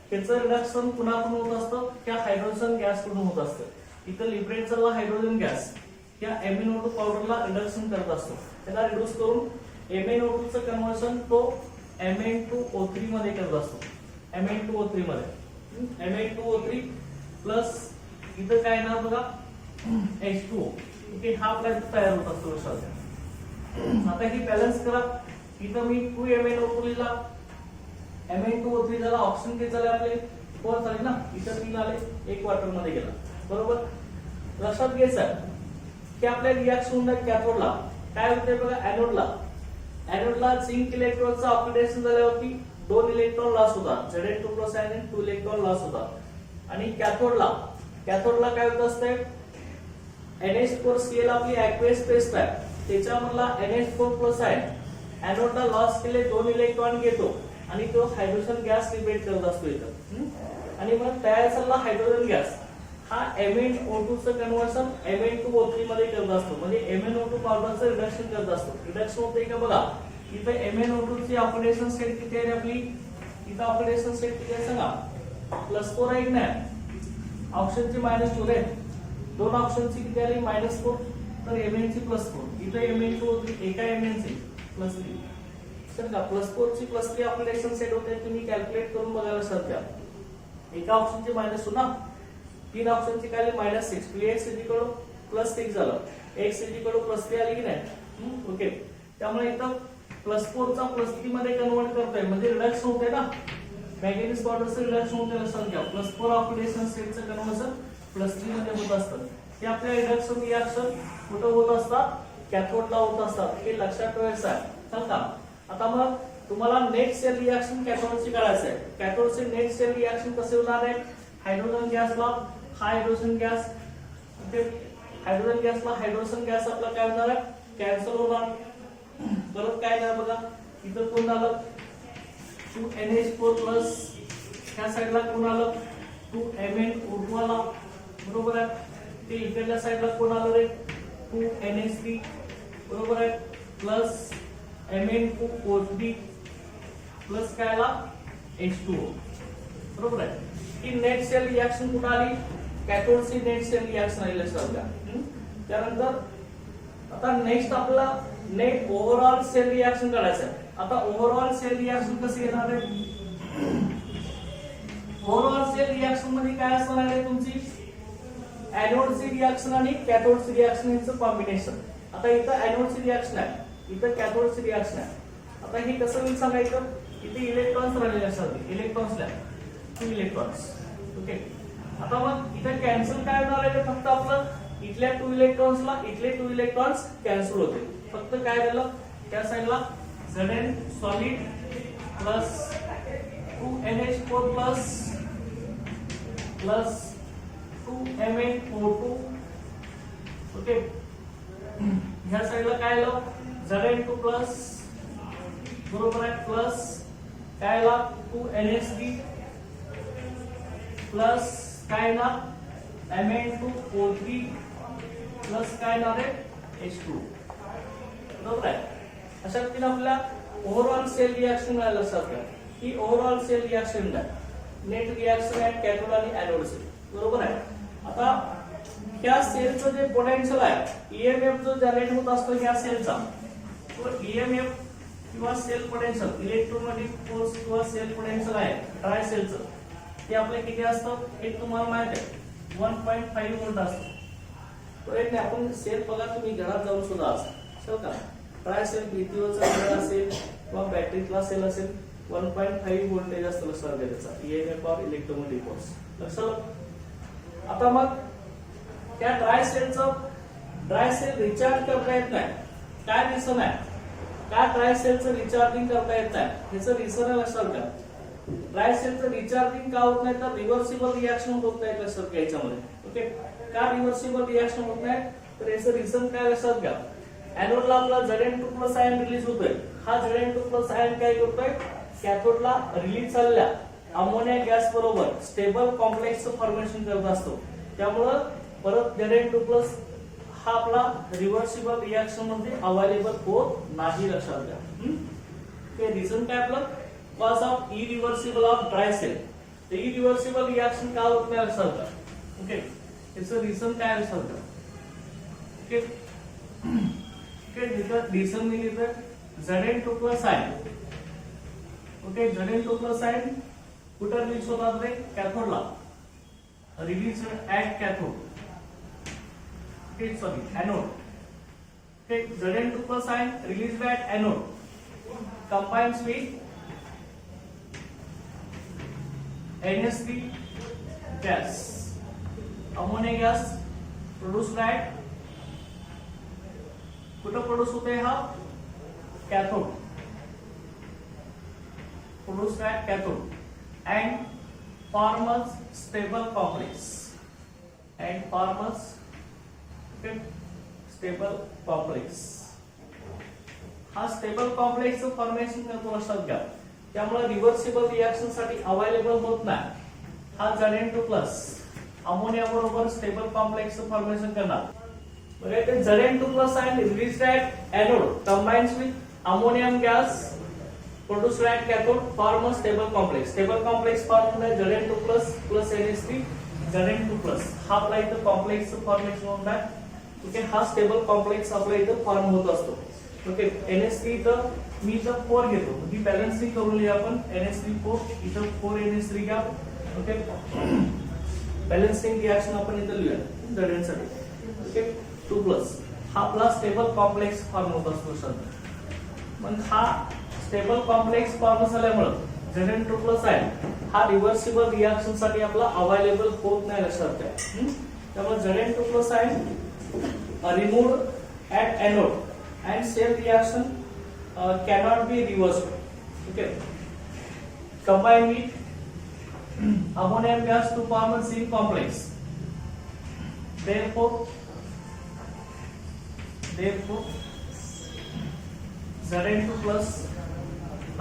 त्याचं रिडक्शन कुणाकडून होत असतं, त्या हायड्रोजन गॅस कडून होत असतं. इथं लिबरेट झाला हायड्रोजन गॅस, त्या MnO2 पावडरला रिडक्शन करत असतो. त्याला रिड्यूस करून MnO2 चं कन्व्हर्शन तो Mn2O3 मध्ये करत असतो. Mn2O3 मध्ये Mn2O3 प्लस इथं काय ना बघा H2O. ओके, हा आपला तयार होत असतो लक्षात. आता ही बॅलन्स करा. इथं मी 2 MnO2 लिहिला, Mn2O3 झाला, ऑक्सिजन किती झाले आपले 4 झाले ना. इथं 3 आले, 1 वॉटर मध्ये गेला, बरोबर. लक्षात घ्यायचं की आपल्या रिएक्शन होणार कॅथोडला काय होते बघा. एनोडला झिंक इलेक्ट्रॉनचं ऑक्सिडेशन झाल्यावरती 2 इलेक्ट्रॉन लॉस होतात. Zn2+ आणि 2 इलेक्ट्रॉन लॉस होतात. आणि कॅथोडला काय होत असते, NH4Cl आपली ऍक्वेस टेस्ट आहे, त्याच्यामधला NH4+ आहे. एनोडला लॉस केले 2 इलेक्ट्रॉन घेतो आणि तो हायड्रोजन गॅस लिबरेट करत असतो इथं. आणि मग तयार झालेला हायड्रोजन गॅस हा MnO2 चं कन्व्हर्शन Mn2O3 मध्ये करत असतो. म्हणजे MnO2 पावडरचं रिडक्शन करत असतो. रिडक्शन होते का बघा. इथे MnO2 ची ऑक्सिडेशन स्टेट किती आहे आपली, इथं ऑक्सिडेशन स्टेट किती आहे सांगा, +4 आहे की नाही. ऑक्सिजनची -4 आहे, 2 ऑक्सिजनची किती आली -4, तर Mn ची +4. इथे Mn2O3 एका Mn ची +3. तर का +4 ची +3 ऑक्सिडेशन स्टेट होते. तुम्ही कॅल्क्युलेट करून बघायला सध्या एका ऑक्सिजनची -2 ना, 3 ऑक्सिजनची काय आली -6. X +6 झालं, X +3 आली की नाही. ओके, त्यामुळे इथं +4 चा +3 मध्ये कन्वर्ट करतोय म्हणजे रिडक्शन होते ना. मॅंगनीज पावडरचं रिडक्शन होते लक्षात घ्या. +4 ऑक्सिडेशन स्टेटचं कन्व्हर्जन +3 मध्ये होत असतं. हे आपल्या रिडक्शन रिएक्शन कुठं होत असतात, कॅथोडला होत असतात. हे लक्षात ठेवायचं आहे. चल का आता मग तुम्हाला नेट सेल रिएक्शन कॅथोडची करायचं आहे. कॅथोडचे नेट सेल रिएक्शन कसे होणार आहे, हायड्रोजन गॅसला हायड्रोजन गॅस, हायड्रोजन गॅसला हायड्रोजन गॅस आपला काय होणार आहे, कॅन्सल होणार. परत काय नाही बघा, इथं कोण आलं 2NH4+, ह्या साईडला कोण आलं 2MnO2 आला, बरोबर आहे. ते इकडल्या साईडला कोण आलं रे 2NH3, बरोबर आहे, प्लस Mn2O3 प्लस काय आला H2O, बरोबर आहे. ही नेट सेल रिएक्शन कुठे आली, कॅथोडची नेट सेल रिएक्शन आली लक्षात घ्या. त्यानंतर आता नेक्स्ट आपला नेट ओव्हरऑल सेल रिएक्शन करायचं आहे. आता ओव्हरऑल सेल रिएक्शन कसे येणार आहे, ओव्हरऑल सेल रिएक्शन मध्ये काय असणार आहे तुमची एनोडची रिएक्शन आणि कॅथोडची रिएक्शन यांचं कॉम्बिनेशन. आता इथं एनोडची रिएक्शन आहे, इथं कॅथोडची रिएक्शन आहे. आता हे कसं होईल सांगायचं, इथे इलेक्ट्रॉन्स राहिलेले असतात, इलेक्ट्रॉन्स ला 2 इलेक्ट्रॉन्स, ओके. आता मग इथे कॅन्सल काय होणार आहे, फक्त आपलं इथल्या 2 इलेक्ट्रॉन्सला इथले 2 इलेक्ट्रॉन्स कॅन्सल होते. फक्त काय झालं, त्या साइडला Zn solid plus 2NH4 plus 2MnO2, okay. ह्या साइडला काय आलं Zn2 प्लस, बरोबर आहे, प्लस काय आला 2NH3 प्लस काय ना Mn2O3 प्लस काय ना रे H2, बरोबर आहे. अशा रीतीने आपल्याला ओव्हरऑल सेल रिएक्शन मिळालं असतं. ही ओव्हरऑल सेल रिएक्शन आहे, नेट रिएक्शन आहे कॅथोड आणि एनोडचे, बरोबर आहे. आता ह्या सेलचं जे पोटेन्शियल आहे, ईएमएफ जो जनरेट होत असतो ह्या सेलचा, तो ईएमएफ किंवा सेल पोटेन्शियल, इलेक्ट्रोमॅग्नेटिक फोर्स किंवा सेल पोटेन्शियल आहे ट्राय सेलचं, ते आपले किती असतं हे तुम्हाला माहित आहे 1.5 व्होल्ट असतं. बरोबर. आपण सेल बघा तुम्ही घरात जाऊन सुद्धा असेल का, ट्राय सेल बीटीओचा सेल असेल किंवा बॅटरीतला सेल असेल, 1.5 व्होल्टेज असतं लक्षात घ्या त्याचा ईएमएफ और इलेक्ट्रोमॅग्नेटिक फोर्स लक्षात. आता मग त्या ड्राय सेल रिचार्ज करता येत नाही, काय रिझन आहे, काय ड्राय सेलचं रिचार्जिंग करता येत नाही, ह्याचं रिझन आहे लक्षात घ्या. ड्राय सेलचं रिचार्जिंग का होत नाही, तर रिव्हर्सिबल रिएक्शन होत नाही लक्षात घ्या याच्यामध्ये, ओके. का रिव्हर्सिबल रिएक्शन होत नाही, तर याचं रिझन काय लक्षात घ्या. एनोडला आपला Zn2+ आयन रिलीज होतोय, हा Zn2+ आयन काय करतोय, कॅथोडला रिलीज झालेल्या अमोनिया गॅस बरोबर स्टेबल कॉम्प्लेक्सचं फॉर्मेशन करत असतो. त्यामुळं परत Zn2+ हा आपला रिव्हर्सिबल रिएक्शन मध्ये अवेलेबल होत नाही लक्षात घ्या. ते रिझन काय आपलं, cause of irreversible of dry cell. ते इरिव्हर्सिबल रिएक्शन का होत नाही लक्षात घ्या, ओके. याचं रिझन काय लक्षात घ्या, ओके. रिझन मी लिहितोय Zn2+ ion, okay. Zn2+ ion कुठे रिलीज होतात रे, कॅथोडला, release at cathode, okay, sorry anode, okay. Zn2+ ion release at anode combines with NH3 gas, ammonia gas produced at कुठं प्रोड्यूस होते, हा cathode, produce at cathode and forms stable complex, and forms stable complex. हा stable कॉम्प्लेक्सचं formation करतो लक्षात घ्या. त्यामुळे reversible reaction साठी अवेलेबल होत नाही. हा Zn2+ अमोनिया बरोबर स्टेबल कॉम्प्लेक्सचं फॉर्मेशन करणार. Zn2+ ion released at anode combines with ammonium gas produced at cathode form a stable complex. Stable complex form होता है Zn2+ plus NH3 Zn2+. हा आपला इथं कॉम्प्लेक्स फॉर्मेशन होत आहे, ओके. हा स्टेबल कॉम्प्लेक्स आपल्या इथं फॉर्म होत असतो, ओके. NH3 इथं मी इथं 4 घेतो, ही बॅलन्सिंग करून लिहूया आपण. NH3 4 इथं 4 NH3 घ्या, ओके. बॅलन्सिंग रिएक्शन आपण इथं लिहूया Zn साठी, ओके. 2+ हा आपला स्टेबल कॉम्प्लेक्स फॉर्म होत असतो सर. मग हा स्टेबल कॉम्प्लेक्स फॉर्म झाल्यामुळे Zn2 प्लस आहे हा रिव्हर्सिबल रिएक्शन साठी आपला अवेलेबल होत नाही लक्षात घ्या. त्यामुळे Zn2 प्लस आहे removed at anode and same reaction cannot be रिव्हर्स्ड. Okay, combine with ammonium gas to form a zinc complex. Therefore Zn2 plus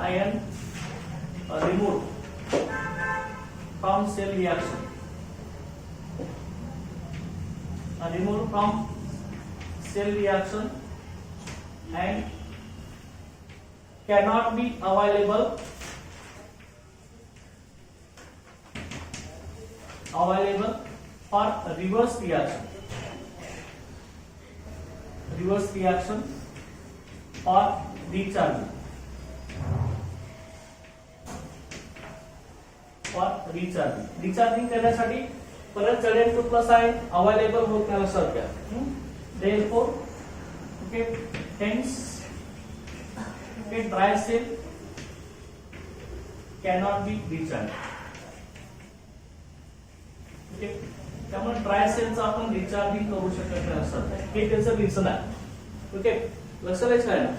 ion removed from cell reaction. Removed from cell reaction and cannot be available for reverse reaction. Reverse reaction or recharging. Recharging करण्यासाठी परत Zn2 plus आहे available होत नाही लक्षात घ्या. Therefore, okay, hence, okay, dry cell cannot be recharged. Okay, त्यामुळे dry सेलचं आपण recharging करू शकत नाही असं हे त्याचं रिझन आहे. ओके, लक्षात द्यायचं आहे ना.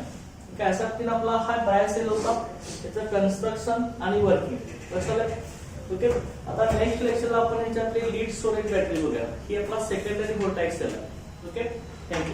ओके, अशा पद्धतीने आपला हा ड्राय सेल होता, त्याचं कन्स्ट्रक्शन आणि वर्किंग लक्षात आहे. ओके, आता नेक्स्ट लेक्चरला आपण याच्यातली लीड स्टोरेज बॅटरी बघूया. ही आपला सेकंडरी व्होल्टाइक सेल आहे. Okay, thank you.